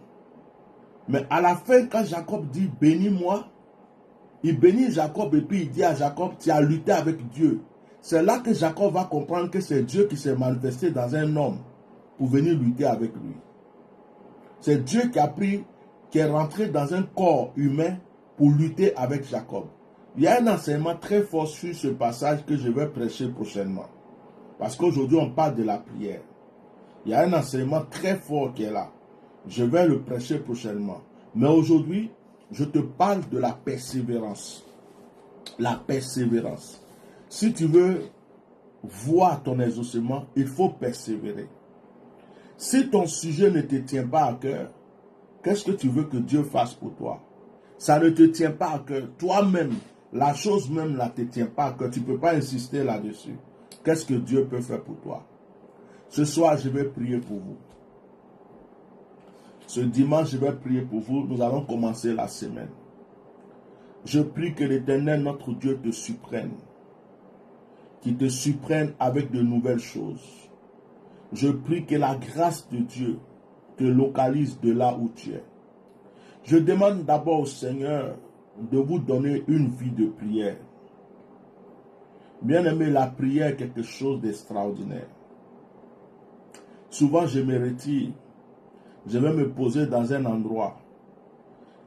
Mais à la fin, quand Jacob dit « bénis-moi », il bénit Jacob et puis il dit à Jacob « tu as lutté avec Dieu ». C'est là que Jacob va comprendre que c'est Dieu qui s'est manifesté dans un homme pour venir lutter avec lui. C'est Dieu qui est rentré dans un corps humain pour lutter avec Jacob. Il y a un enseignement très fort sur ce passage que je vais prêcher prochainement. Parce qu'aujourd'hui, on parle de la prière. Il y a un enseignement très fort qui est là. Je vais le prêcher prochainement. Mais aujourd'hui, je te parle de la persévérance. La persévérance. Si tu veux voir ton exaucement, il faut persévérer. Si ton sujet ne te tient pas à cœur, qu'est-ce que tu veux que Dieu fasse pour toi? Ça ne te tient pas à cœur. Toi-même, la chose même ne te tient pas à cœur. Tu ne peux pas insister là-dessus. Qu'est-ce que Dieu peut faire pour toi? Ce soir, je vais prier pour vous. Ce dimanche, je vais prier pour vous. Nous allons commencer la semaine. Je prie que l'Éternel, notre Dieu, te supprenne. Qu'il te supprenne avec de nouvelles choses. Je prie que la grâce de Dieu te localise de là où tu es. Je demande d'abord au Seigneur de vous donner une vie de prière. Bien-aimé, la prière est quelque chose d'extraordinaire. Souvent, je me retire. Je vais me poser dans un endroit.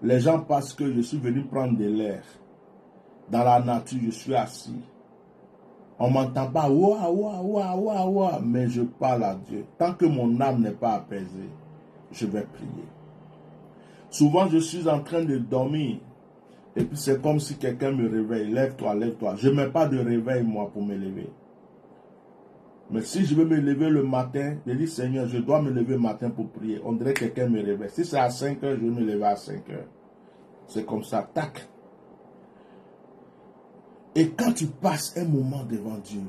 Les gens pensent que je suis venu prendre de l'air. Dans la nature, je suis assis. On ne m'entend pas, ouah, ouah, ouah, ouah, ouah, mais je parle à Dieu. Tant que mon âme n'est pas apaisée, je vais prier. Souvent, je suis en train de dormir. Et puis, c'est comme si quelqu'un me réveille. Lève-toi, lève-toi. Je ne mets pas de réveil, moi, pour me lever. Mais si je veux me lever le matin, je dis, Seigneur, je dois me lever le matin pour prier. On dirait que quelqu'un me réveille. Si c'est à 5 heures, je vais me lever à 5 heures. C'est comme ça, tac. Et quand tu passes un moment devant Dieu,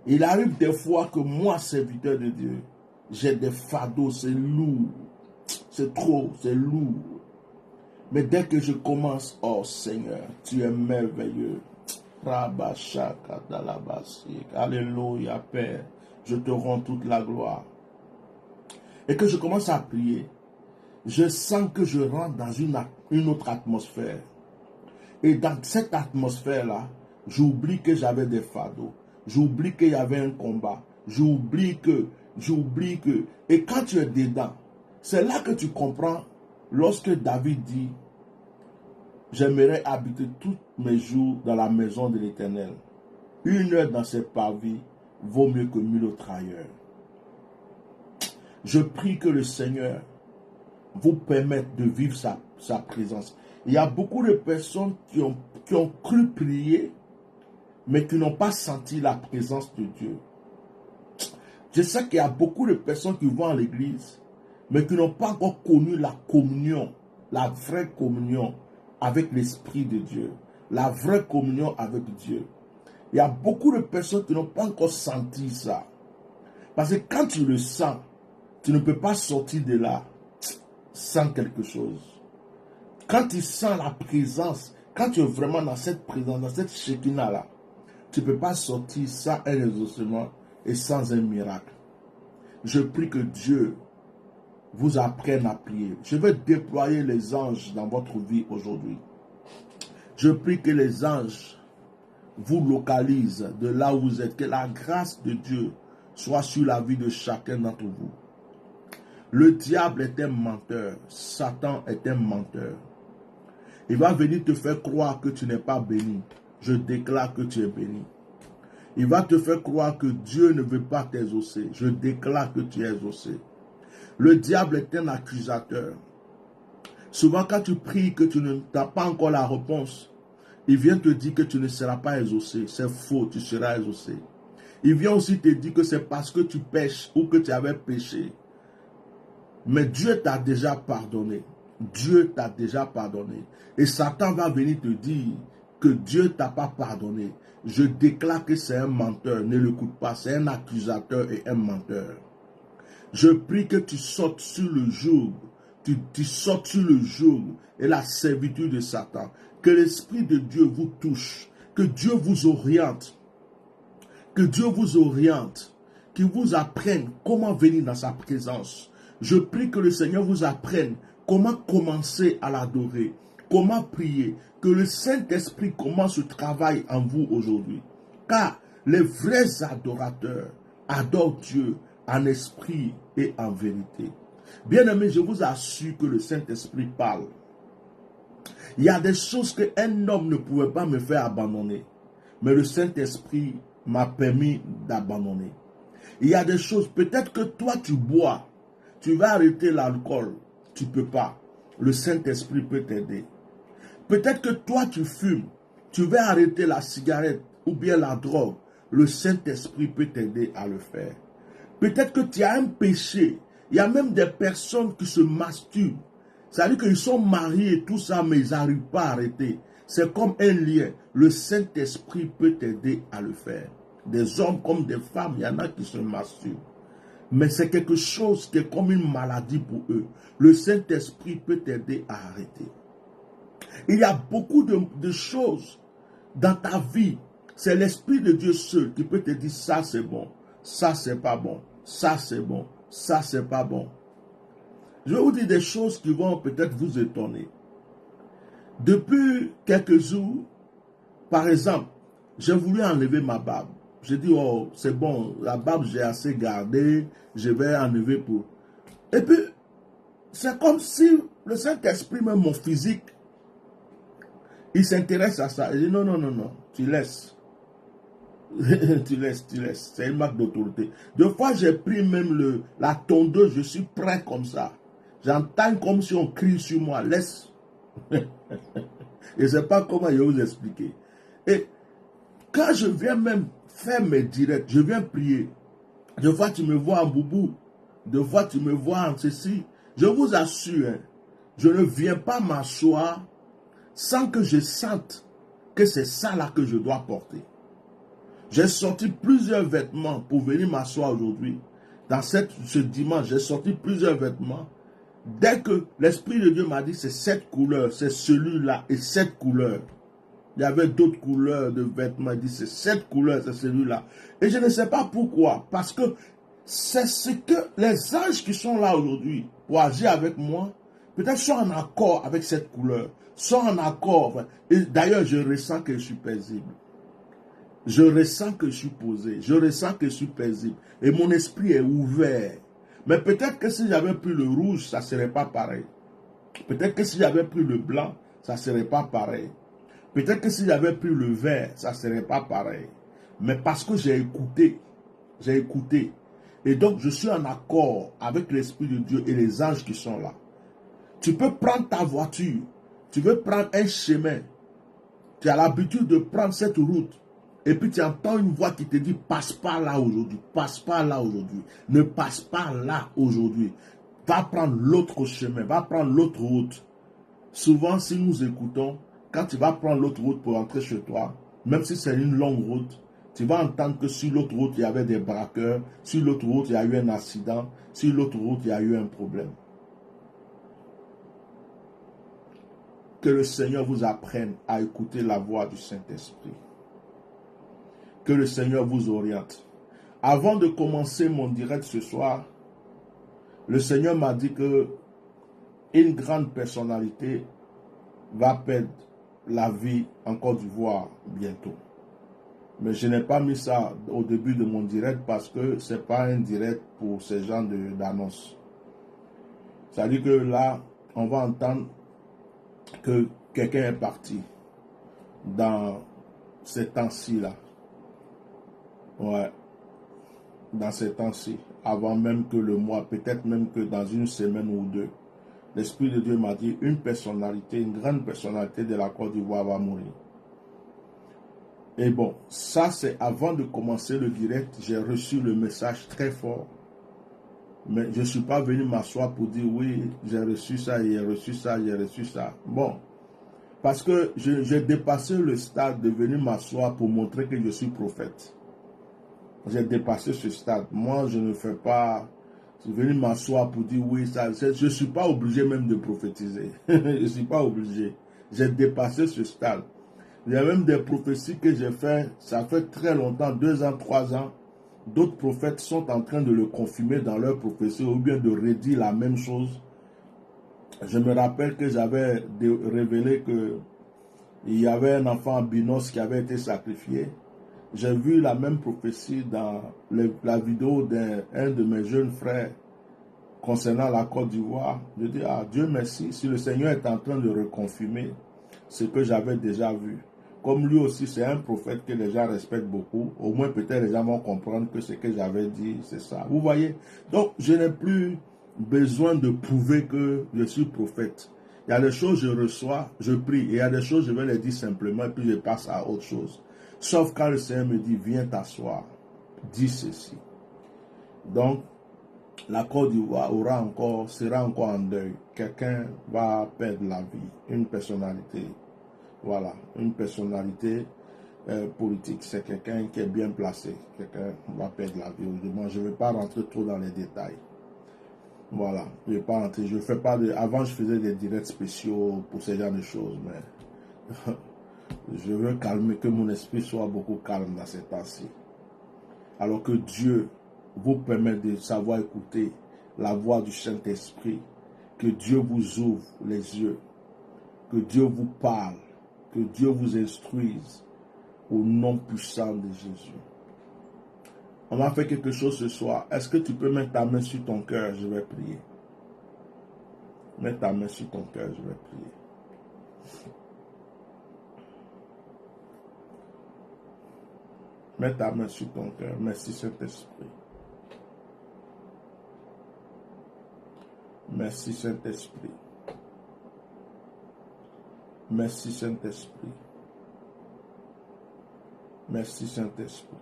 il arrive des fois que moi, serviteur de Dieu, j'ai des fardeaux, c'est lourd. C'est trop, c'est lourd. Mais dès que je commence, oh Seigneur, tu es merveilleux. Alléluia, Père. Je te rends toute la gloire. Et que je commence à prier, je sens que je rentre dans une autre atmosphère. Et dans cette atmosphère-là, j'oublie que j'avais des fardeaux. J'oublie qu'il y avait un combat. J'oublie que. Et quand tu es dedans, c'est là que tu comprends, lorsque David dit, j'aimerais habiter tous mes jours dans la maison de l'Éternel. 1 heure dans ses parvis vaut mieux que 1000 autres ailleurs. Je prie que le Seigneur vous permette de vivre sa présence. Il y a beaucoup de personnes qui ont cru prier, mais qui n'ont pas senti la présence de Dieu. Je sais qu'il y a beaucoup de personnes qui vont à l'église, mais qui n'ont pas encore connu la communion, la vraie communion avec l'Esprit de Dieu, la vraie communion avec Dieu. Il y a beaucoup de personnes qui n'ont pas encore senti ça. Parce que quand tu le sens, tu ne peux pas sortir de là sans quelque chose. Quand tu sens la présence, quand tu es vraiment dans cette présence, dans cette Shekinah-là, tu ne peux pas sortir sans un exaucement et sans un miracle. Je prie que Dieu vous apprenne à prier. Je vais déployer les anges dans votre vie aujourd'hui. Je prie que les anges vous localisent de là où vous êtes. Que la grâce de Dieu soit sur la vie de chacun d'entre vous. Le diable est un menteur. Satan est un menteur. Il va venir te faire croire que tu n'es pas béni. Je déclare que tu es béni. Il va te faire croire que Dieu ne veut pas t'exaucer. Je déclare que tu es exaucé. Le diable est un accusateur. Souvent quand tu pries que tu n'as pas encore la réponse, il vient te dire que tu ne seras pas exaucé. C'est faux, tu seras exaucé. Il vient aussi te dire que c'est parce que tu pêches ou que tu avais péché. Mais Dieu t'a déjà pardonné. Dieu t'a déjà pardonné. Et Satan va venir te dire que Dieu ne t'a pas pardonné. Je déclare que c'est un menteur. Ne l'écoute pas. C'est un accusateur et un menteur. Je prie que tu sortes sur le joug. Tu sortes sur le joug et la servitude de Satan. Que l'Esprit de Dieu vous touche. Que Dieu vous oriente. Que Dieu vous oriente. Qu'il vous apprenne comment venir dans sa présence. Je prie que le Seigneur vous apprenne comment commencer à l'adorer. Comment prier. Que le Saint-Esprit commence le travail en vous aujourd'hui. Car les vrais adorateurs adorent Dieu en esprit et en vérité. Bien-aimés, je vous assure que le Saint-Esprit parle. Il y a des choses qu'un homme ne pouvait pas me faire abandonner. Mais le Saint-Esprit m'a permis d'abandonner. Il y a des choses, peut-être que toi tu bois, tu vas arrêter l'alcool, tu ne peux pas. Le Saint-Esprit peut t'aider. Peut-être que toi tu fumes, tu vas arrêter la cigarette ou bien la drogue. Le Saint-Esprit peut t'aider à le faire. Peut-être que tu as un péché. Il y a même des personnes qui se masturbent. C'est-à-dire qu'ils sont mariés et tout ça, mais ils n'arrivent pas à arrêter. C'est comme un lien. Le Saint-Esprit peut t'aider à le faire. Des hommes comme des femmes, il y en a qui se masturbent. Mais c'est quelque chose qui est comme une maladie pour eux. Le Saint-Esprit peut t'aider à arrêter. Il y a beaucoup de choses dans ta vie. C'est l'Esprit de Dieu seul qui peut te dire ça c'est bon, ça c'est pas bon, ça c'est bon, ça c'est pas bon. Je vais vous dire des choses qui vont peut-être vous étonner. Depuis quelques jours, par exemple, j'ai voulu enlever ma barbe. J'ai dit, oh, c'est bon, la barbe, j'ai assez gardé, je vais enlever pour... Et puis, c'est comme si le Saint-Esprit, même mon physique, il s'intéresse à ça. Il dit, non, non, non, non, tu laisses. tu laisses. C'est une marque d'autorité. Deux fois, j'ai pris même la tondeuse, je suis prêt comme ça. J'entends comme si on crie sur moi, laisse. Et je ne sais pas comment je vais vous expliquer. Et quand je viens même faire mes directs, je viens prier. Deux fois, tu me vois en boubou. Deux fois, tu me vois en ceci. Je vous assure, hein, je ne viens pas m'asseoir sans que je sente que c'est ça là que je dois porter. J'ai sorti plusieurs vêtements pour venir m'asseoir aujourd'hui. Dans ce dimanche, j'ai sorti plusieurs vêtements. Dès que l'Esprit de Dieu m'a dit c'est cette couleur, c'est celui-là et cette couleur. Il y avait d'autres couleurs de vêtements. Il dit c'est cette couleur, c'est celui-là. Et je ne sais pas pourquoi. Parce que c'est ce que les anges qui sont là aujourd'hui pour agir avec moi, peut-être sont en accord avec cette couleur. Sont en accord. Et d'ailleurs, je ressens que je suis paisible. Je ressens que je suis posé. Je ressens que je suis paisible. Et mon esprit est ouvert. Mais peut-être que si j'avais pris le rouge, ça ne serait pas pareil. Peut-être que si j'avais pris le blanc, ça ne serait pas pareil. Peut-être que si j'avais pris le vert, ça ne serait pas pareil. Mais parce que j'ai écouté. Et donc, je suis en accord avec l'Esprit de Dieu et les anges qui sont là. Tu peux prendre ta voiture. Tu veux prendre un chemin. Tu as l'habitude de prendre cette route. Et puis tu entends une voix qui te dit, passe pas là aujourd'hui, passe pas là aujourd'hui, ne passe pas là aujourd'hui. Va prendre l'autre chemin, va prendre l'autre route. Souvent, si nous écoutons, quand tu vas prendre l'autre route pour rentrer chez toi, même si c'est une longue route, tu vas entendre que sur l'autre route, il y avait des braqueurs, sur l'autre route, il y a eu un accident, sur l'autre route, il y a eu un problème. Que le Seigneur vous apprenne à écouter la voix du Saint-Esprit. Que le Seigneur vous oriente. Avant de commencer mon direct ce soir, le Seigneur m'a dit que une grande personnalité va perdre la vie en Côte d'Ivoire bientôt. Mais je n'ai pas mis ça au début de mon direct parce que ce n'est pas un direct pour ces gens d'annonce. C'est-à-dire que là, on va entendre que quelqu'un est parti dans ces temps-ci là. Ouais, dans ces temps-ci, avant même que le mois, peut-être même que dans une semaine ou deux, l'Esprit de Dieu m'a dit, une personnalité, une grande personnalité de la Côte d'Ivoire va mourir. Et bon, ça c'est avant de commencer le direct, j'ai reçu le message très fort. Mais je ne suis pas venu m'asseoir pour dire, oui, j'ai reçu ça, j'ai reçu ça, j'ai reçu ça. Bon, parce que j'ai dépassé le stade de venir m'asseoir pour montrer que je suis prophète. J'ai dépassé ce stade. Moi, je ne fais pas... Je suis venu m'asseoir pour dire oui, ça. Je ne suis pas obligé même de prophétiser. Je ne suis pas obligé. J'ai dépassé ce stade. Il y a même des prophéties que j'ai fait, ça fait très longtemps, 2 ans, 3 ans. D'autres prophètes sont en train de le confirmer dans leurs prophéties ou bien de redire la même chose. Je me rappelle que j'avais révélé qu'il y avait un enfant albinos qui avait été sacrifié. J'ai vu la même prophétie dans la vidéo d'un de mes jeunes frères concernant la Côte d'Ivoire. Je dis, ah Dieu merci, si le Seigneur est en train de reconfirmer ce que j'avais déjà vu. Comme lui aussi, c'est un prophète que les gens respectent beaucoup. Au moins, peut-être les gens vont comprendre que ce que j'avais dit, c'est ça. Vous voyez? Donc, je n'ai plus besoin de prouver que je suis prophète. Il y a des choses je reçois, je prie. Et il y a des choses je vais les dire simplement et puis je passe à autre chose. Sauf quand le Seigneur me dit, viens t'asseoir, dis ceci. Donc, la Côte d'Ivoire sera encore en deuil. Quelqu'un va perdre la vie, une personnalité. Voilà, une personnalité politique. C'est quelqu'un qui est bien placé. Quelqu'un va perdre la vie. Moi, je ne vais pas rentrer trop dans les détails. Voilà, je ne vais pas rentrer. Je fais pas de. Avant, je faisais des directs spéciaux pour ce genre de choses, mais je veux calmer, que mon esprit soit beaucoup calme dans ces temps-ci. Alors que Dieu vous permet de savoir écouter la voix du Saint-Esprit, que Dieu vous ouvre les yeux, que Dieu vous parle, que Dieu vous instruise au nom puissant de Jésus. On va faire quelque chose ce soir. Est-ce que tu peux mettre ta main sur ton cœur? Je vais prier. Mets ta main sur ton cœur, je vais prier. Mets ta main sur ton cœur. Merci Saint-Esprit. Merci Saint-Esprit. Merci Saint-Esprit. Merci Saint-Esprit.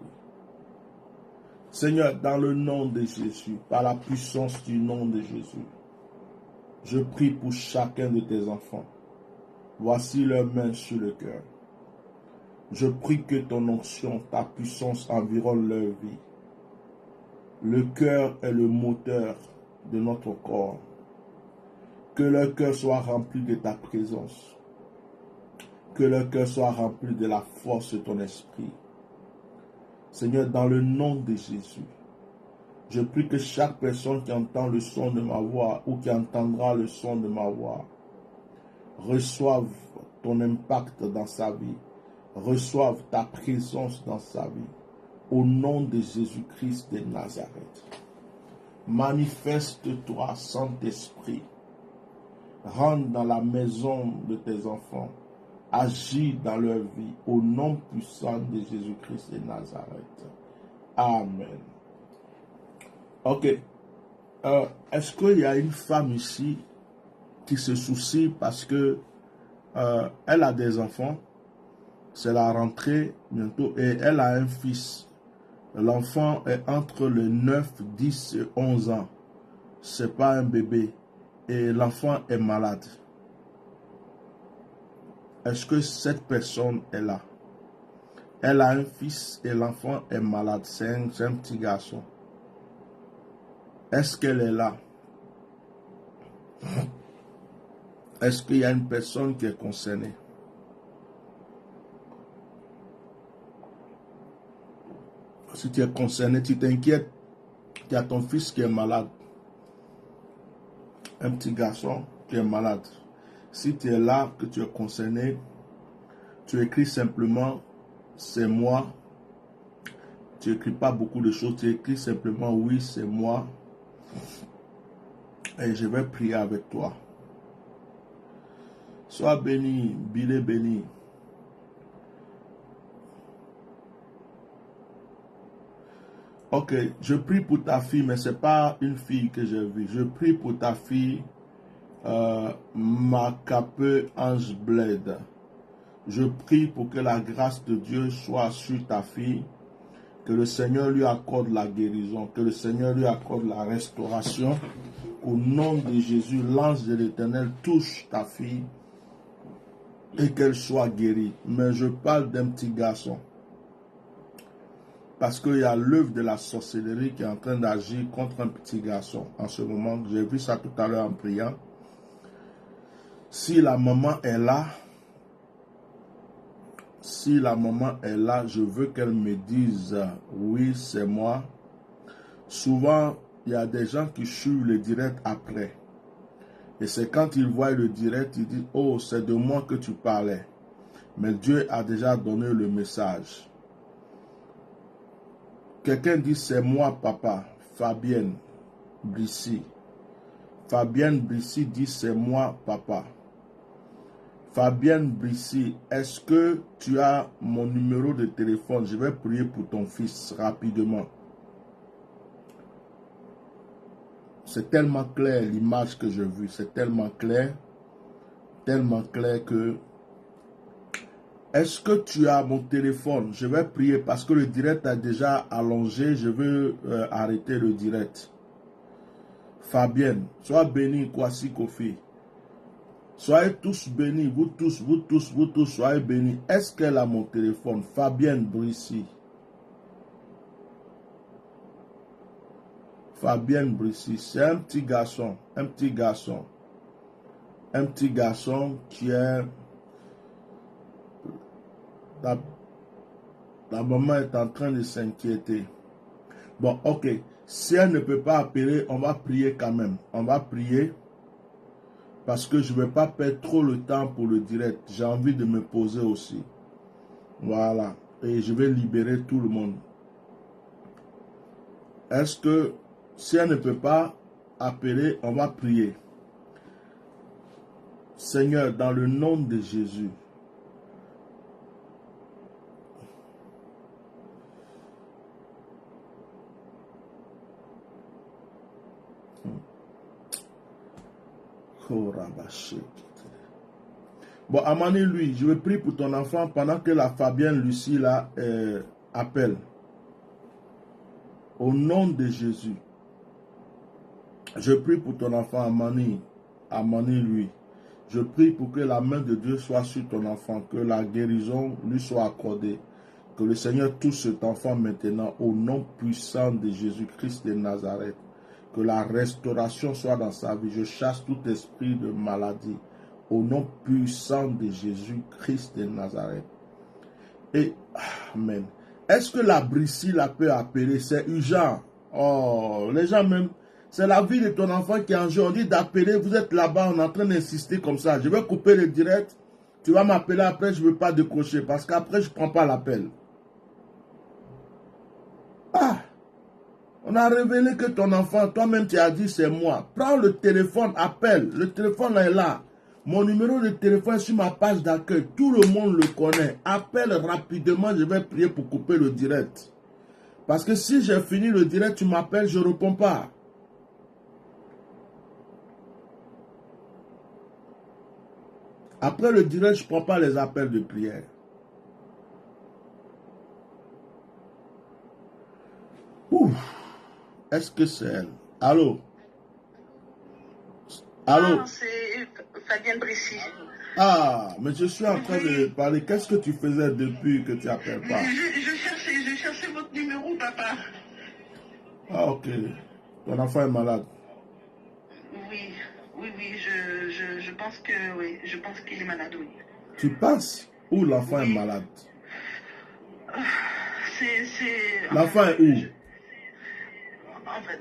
Seigneur, dans le nom de Jésus, par la puissance du nom de Jésus, je prie pour chacun de tes enfants. Voici leurs mains sur le cœur. Je prie que ton onction, ta puissance environne leur vie. Le cœur est le moteur de notre corps. Que leur cœur soit rempli de ta présence. Que leur cœur soit rempli de la force de ton esprit. Seigneur, dans le nom de Jésus, je prie que chaque personne qui entend le son de ma voix ou qui entendra le son de ma voix reçoive ton impact dans sa vie, reçoive ta présence dans sa vie. Au nom de Jésus-Christ de Nazareth. Manifeste-toi, Saint-Esprit. Rentre dans la maison de tes enfants. Agis dans leur vie. Au nom puissant de Jésus-Christ de Nazareth. Amen. Ok. Est-ce qu'il y a une femme ici qui se soucie parce que elle a des enfants? C'est la rentrée bientôt et elle a un fils. L'enfant est entre les 9, 10 et 11 ans. C'est pas un bébé. Et l'enfant est malade. Est-ce que cette personne est là? Elle a un fils et l'enfant est malade. C'est un petit garçon. Est-ce qu'elle est là? Est-ce qu'il y a une personne qui est concernée? Si tu es concerné, tu t'inquiètes. Tu as ton fils qui est malade. Un petit garçon qui est malade. Si tu es là, que tu es concerné, tu écris simplement « c'est moi ». Tu n'écris pas beaucoup de choses, tu écris simplement « oui, c'est moi ». Et je vais prier avec toi. Sois béni, Bill, béni. Ok, je prie pour ta fille, mais ce n'est pas une fille que j'ai vue. Je prie pour ta fille, Makape Ange Bled. Je prie pour que la grâce de Dieu soit sur ta fille, que le Seigneur lui accorde la guérison, que le Seigneur lui accorde la restauration. Au nom de Jésus, l'ange de l'Éternel touche ta fille et qu'elle soit guérie. Mais je parle d'un petit garçon. Parce qu'il y a l'œuvre de la sorcellerie qui est en train d'agir contre un petit garçon en ce moment. J'ai vu ça tout à l'heure en priant. Si la maman est là, je veux qu'elle me dise oui, c'est moi. Souvent, il y a des gens qui suivent le direct après. Et c'est quand ils voient le direct, ils disent, oh, c'est de moi que tu parlais. Mais Dieu a déjà donné le message. Quelqu'un dit, c'est moi, papa. Fabienne Brissy. Fabienne Brissy dit, c'est moi, papa. Fabienne Brissy, est-ce que tu as mon numéro de téléphone? Je vais prier pour ton fils rapidement. C'est tellement clair l'image que j'ai vue. C'est tellement clair que... Est-ce que tu as mon téléphone? Je vais prier parce que le direct a déjà allongé. Je veux arrêter le direct. Fabienne, sois bénie, Kwasi Kofi. Soyez tous bénis, vous tous, soyez bénis. Est-ce qu'elle a mon téléphone? Fabienne Brissy. Fabienne Brissy, c'est un petit garçon, qui est... La maman est en train de s'inquiéter. Bon, ok. Si elle ne peut pas appeler, on va prier quand même. On va prier parce que je ne vais pas perdre trop le temps pour le direct. J'ai envie de me poser aussi. Voilà. Et je vais libérer tout le monde. Est-ce que si elle ne peut pas appeler, on va prier. Seigneur, dans le nom de Jésus, bon, Amani, lui, je vais prier pour ton enfant pendant que la Fabienne Lucie là appelle. Au nom de Jésus, je prie pour ton enfant Amani. Amani, lui. Je prie pour que la main de Dieu soit sur ton enfant, que la guérison lui soit accordée. Que le Seigneur touche cet enfant maintenant au nom puissant de Jésus-Christ de Nazareth. Que la restauration soit dans sa vie. Je chasse tout esprit de maladie au nom puissant de Jésus-Christ de Nazareth. Et, amen. Est-ce que la Brissy la peut appeler? C'est urgent. Oh, les gens même, c'est la vie de ton enfant qui est en jeu. On dit d'appeler, vous êtes là-bas, on est en train d'insister comme ça. Je vais couper le direct. Tu vas m'appeler après, je ne veux pas décrocher parce qu'après, je ne prends pas l'appel. Ah! On a révélé que ton enfant, toi-même tu as dit c'est moi. Prends le téléphone, appelle. Le téléphone est là. Mon numéro de téléphone est sur ma page d'accueil. Tout le monde le connaît. Appelle rapidement, je vais prier pour couper le direct. Parce que si j'ai fini le direct, tu m'appelles, je ne réponds pas. Après le direct, je ne prends pas les appels de prière. Ouf. Est-ce que c'est elle? Allô? Allô? Non, c'est Fabienne Brissy. Ah, mais je suis en train de parler. Qu'est-ce que tu faisais depuis que tu n'appelles pas? Je cherchais votre numéro, papa. Ah, ok. Ton enfant est malade. Oui, je pense que oui, je pense qu'il est malade, oui. Tu penses où l'enfant est malade? L'enfant est où? En fait,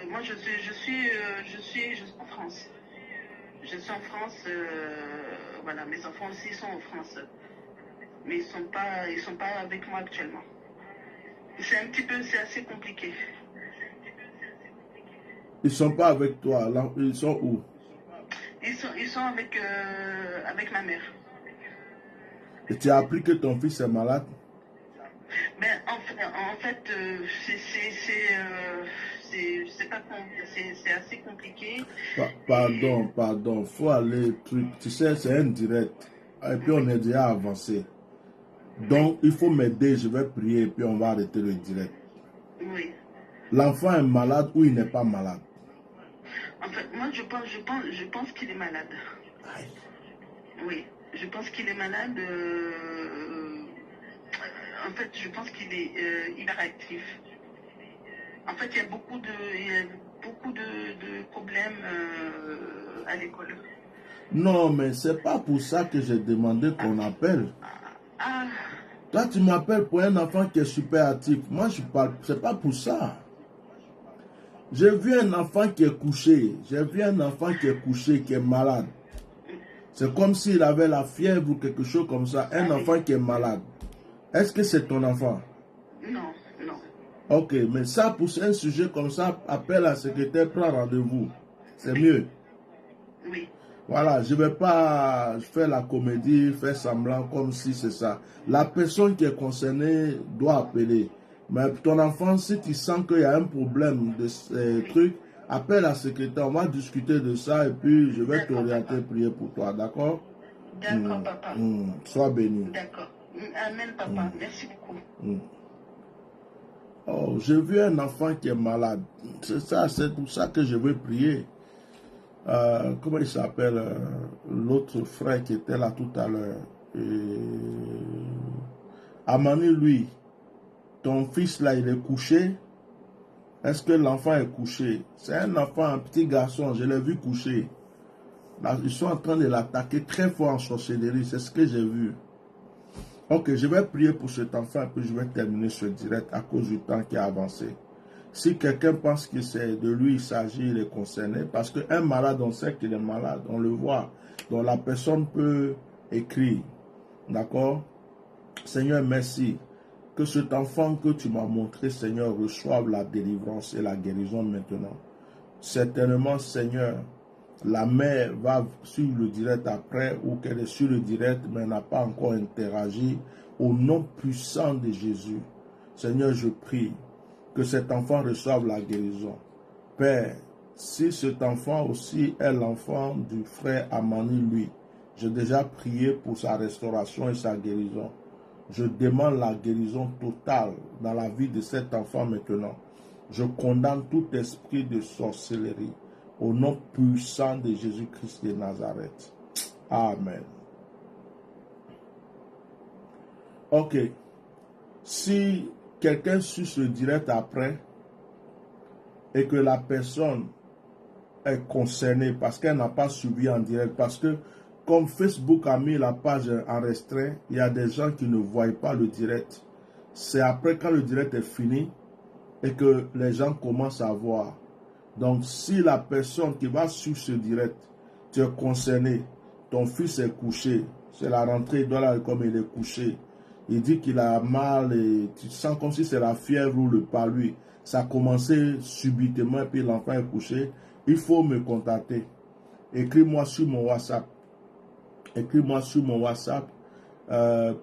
moi je suis en France. Je suis en France, voilà, mes enfants aussi sont en France. Mais ils sont pas avec moi actuellement. C'est assez compliqué. Ils sont pas avec toi, là, ils sont où? Ils sont avec ma mère. Et tu as appris que ton fils est malade? Ben, en fait c'est pas c'est assez compliqué. Et Pardon, faut aller truc. Tu sais, c'est un direct. Et puis on oui, est déjà avancé. oui, Donc il faut m'aider, je vais prier et puis on va arrêter le direct. oui. L'enfant est malade ou il n'est pas malade? En fait, moi je pense qu'il est malade. Aïe. Oui, je pense qu'il est malade. En fait, je pense qu'il est hyperactif. En fait, il y a beaucoup de problèmes à l'école. Non, mais c'est pas pour ça que j'ai demandé qu'on appelle. Ah, Toi, tu m'appelles pour un enfant qui est super actif. Moi, je parle, c'est pas pour ça. J'ai vu un enfant qui est couché. J'ai vu un enfant qui est couché, qui est malade. C'est comme s'il avait la fièvre ou quelque chose comme ça. Un ah oui. enfant qui est malade. Est-ce que c'est ton enfant? Non, non. Ok, mais ça, pour un sujet comme ça, appelle la secrétaire, prends rendez-vous. C'est Oui, mieux. oui. Voilà, je ne vais pas faire la comédie, faire semblant comme si c'est ça. La personne qui est concernée doit appeler. Mais ton enfant, si tu sens qu'il y a un problème de ces Oui. trucs, appelle la secrétaire, on va discuter de ça et puis je vais D'accord, t'orienter, papa. prier pour toi, d'accord? D'accord, papa. Sois béni. D'accord. Amen, papa. Merci beaucoup. Mm. Oh, j'ai vu un enfant qui est malade. C'est ça, c'est pour ça que je veux prier. Comment il s'appelle l'autre frère qui était là tout à l'heure? Amani, lui, ton fils là, il est couché. Est-ce que l'enfant est couché? C'est un enfant, un petit garçon, je l'ai vu couché. Là, ils sont en train de l'attaquer très fort en sorcellerie, c'est ce que j'ai vu. Ok, je vais prier pour cet enfant et puis je vais terminer ce direct à cause du temps qui a avancé. Si quelqu'un pense que c'est de lui il s'agit, il est concerné. Parce qu'un malade, on sait qu'il est malade, on le voit. Donc la personne peut écrire. D'accord? Seigneur, merci. Que cet enfant que tu m'as montré, Seigneur, reçoive la délivrance et la guérison maintenant. Certainement, Seigneur, la mère va sur le direct après ou qu'elle est sur le direct mais n'a pas encore interagi. Au nom puissant de Jésus, Seigneur, je prie que cet enfant reçoive la guérison. Père, si cet enfant aussi est l'enfant du frère Amani, lui, j'ai déjà prié pour sa restauration et sa guérison. Je demande la guérison totale dans la vie de cet enfant maintenant. Je condamne tout esprit de sorcellerie au nom puissant de Jésus-Christ de Nazareth. Amen. Ok. Si quelqu'un suit ce direct après et que la personne est concernée parce qu'elle n'a pas suivi en direct, parce que comme Facebook a mis la page en restreint, il y a des gens qui ne voient pas le direct. C'est après quand le direct est fini et que les gens commencent à voir. Donc si la personne qui va suivre ce direct, tu es concerné, ton fils est couché, c'est la rentrée, il doit aller comme il est couché. Il dit qu'il a mal et tu sens comme si c'est la fièvre ou le palud. Ça a commencé subitement et puis l'enfant est couché. Il faut me contacter. Écris-moi sur mon WhatsApp. Écris-moi sur mon WhatsApp.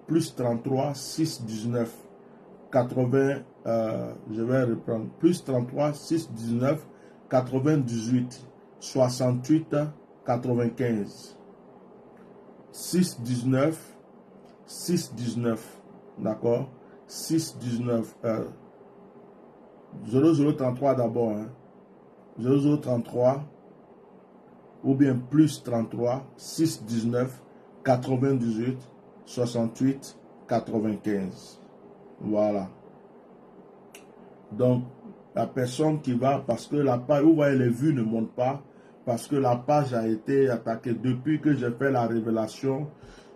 Plus 33 619 80. Je vais reprendre. Plus 33 619 98 68 95. 619 619. D'accord? 619. 0033 d'abord. Hein. 0033 ou bien plus 33 619 98 68 95. Voilà. Donc, la personne qui va, parce que la page, vous voyez, les vues ne montent pas, parce que la page a été attaquée depuis que j'ai fait la révélation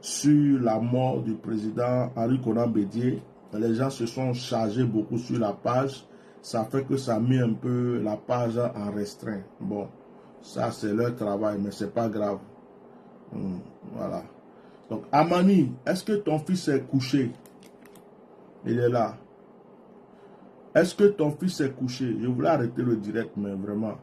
sur la mort du président Henri Konan Bédié. Les gens se sont chargés beaucoup sur la page. Ça fait que ça a mis un peu la page en restreint. Bon, ça c'est leur travail, mais c'est pas grave. Voilà. Donc, Amani, est-ce que ton fils est couché? Il est là. Est-ce que ton fils est couché? Je voulais arrêter le direct, mais vraiment.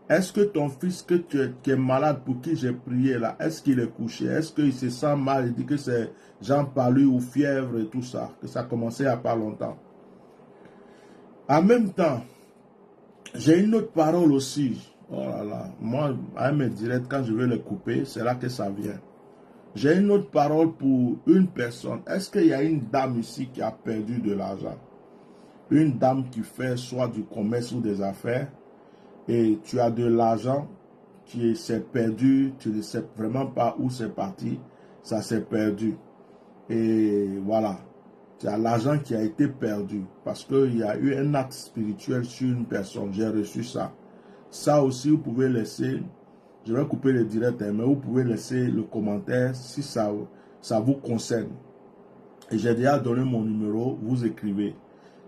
Est-ce que ton fils qui est malade, pour qui j'ai prié là, est-ce qu'il est couché? Est-ce qu'il se sent mal? Il dit que c'est Jean palu ou fièvre et tout ça, que ça a commencé il n'y a pas longtemps. En même temps, j'ai une autre parole aussi. Oh là là, moi, à mes directs, quand je vais les couper, c'est là que ça vient. J'ai une autre parole pour une personne. Est-ce qu'il y a une dame ici qui a perdu de l'argent? Une dame qui fait soit du commerce ou des affaires, et tu as de l'argent qui s'est perdu, tu ne sais vraiment pas où c'est parti, ça s'est perdu. Et voilà, tu as l'argent qui a été perdu parce qu'il y a eu un acte spirituel sur une personne. J'ai reçu ça. Ça aussi, vous pouvez laisser, je vais couper le direct, mais vous pouvez laisser le commentaire si ça vous concerne. Et j'ai déjà donné mon numéro, vous écrivez.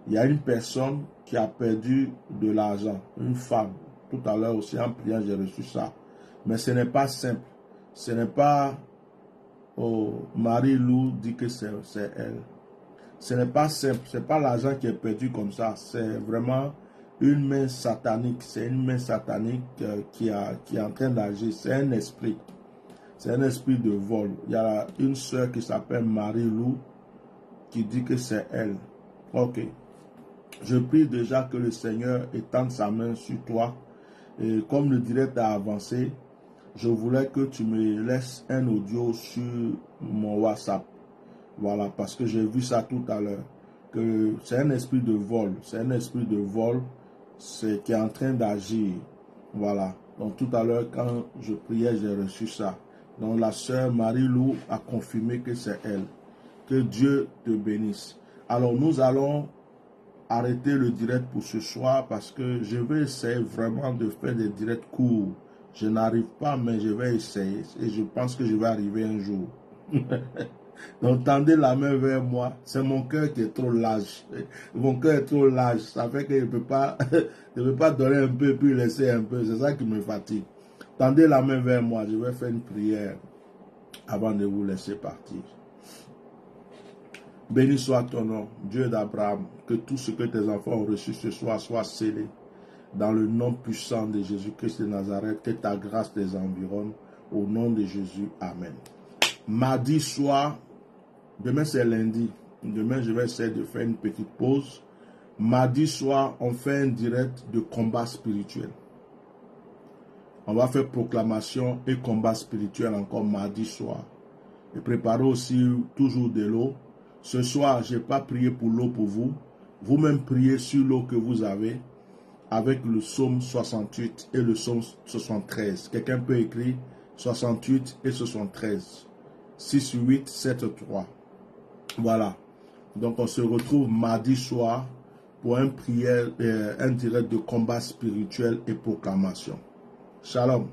Il y a une personne qui a perdu de l'argent, une femme. Tout à l'heure aussi en priant, j'ai reçu ça. Mais ce n'est pas simple. Ce n'est pas, oh, Marie-Lou dit que c'est elle. Ce n'est pas simple. Ce n'est pas l'argent qui est perdu comme ça. C'est vraiment une main satanique. C'est une main satanique qui est en train d'agir. C'est un esprit. C'est un esprit de vol. Il y a une soeur qui s'appelle Marie-Lou qui dit que c'est elle. Ok. Je prie déjà que le Seigneur étende sa main sur toi. Et comme le direct a avancé, je voulais que tu me laisses un audio sur mon WhatsApp. Voilà, parce que j'ai vu ça tout à l'heure. Que c'est un esprit de vol. C'est un esprit de vol qui est en train d'agir. Voilà. Donc tout à l'heure, quand je priais, j'ai reçu ça. Donc la sœur Marie-Lou a confirmé que c'est elle. Que Dieu te bénisse. Alors nous allons arrêter le direct pour ce soir parce que je vais essayer vraiment de faire des directs courts. Je n'arrive pas, mais je vais essayer. Et je pense que je vais arriver un jour. Donc tendez la main vers moi. C'est mon cœur qui est trop large. Mon cœur est trop large. Ça fait que je ne peux pas donner un peu puis laisser un peu. C'est ça qui me fatigue. Tendez la main vers moi. Je vais faire une prière avant de vous laisser partir. Béni soit ton nom, Dieu d'Abraham, que tout ce que tes enfants ont reçu ce soir soit scellé dans le nom puissant de Jésus-Christ de Nazareth, que ta grâce les environne, au nom de Jésus, Amen. Mardi soir, demain c'est lundi, demain je vais essayer de faire une petite pause. Mardi soir, on fait un direct de combat spirituel. On va faire proclamation et combat spirituel encore mardi soir. Et préparez aussi toujours de l'eau. Ce soir, je n'ai pas prié pour l'eau pour vous. Vous-même priez sur l'eau que vous avez avec le psaume 68 et le psaume 73. Quelqu'un peut écrire 68 et 73. 6, 8, 7, 3. Voilà. Donc on se retrouve mardi soir pour un direct de combat spirituel et proclamation. Shalom.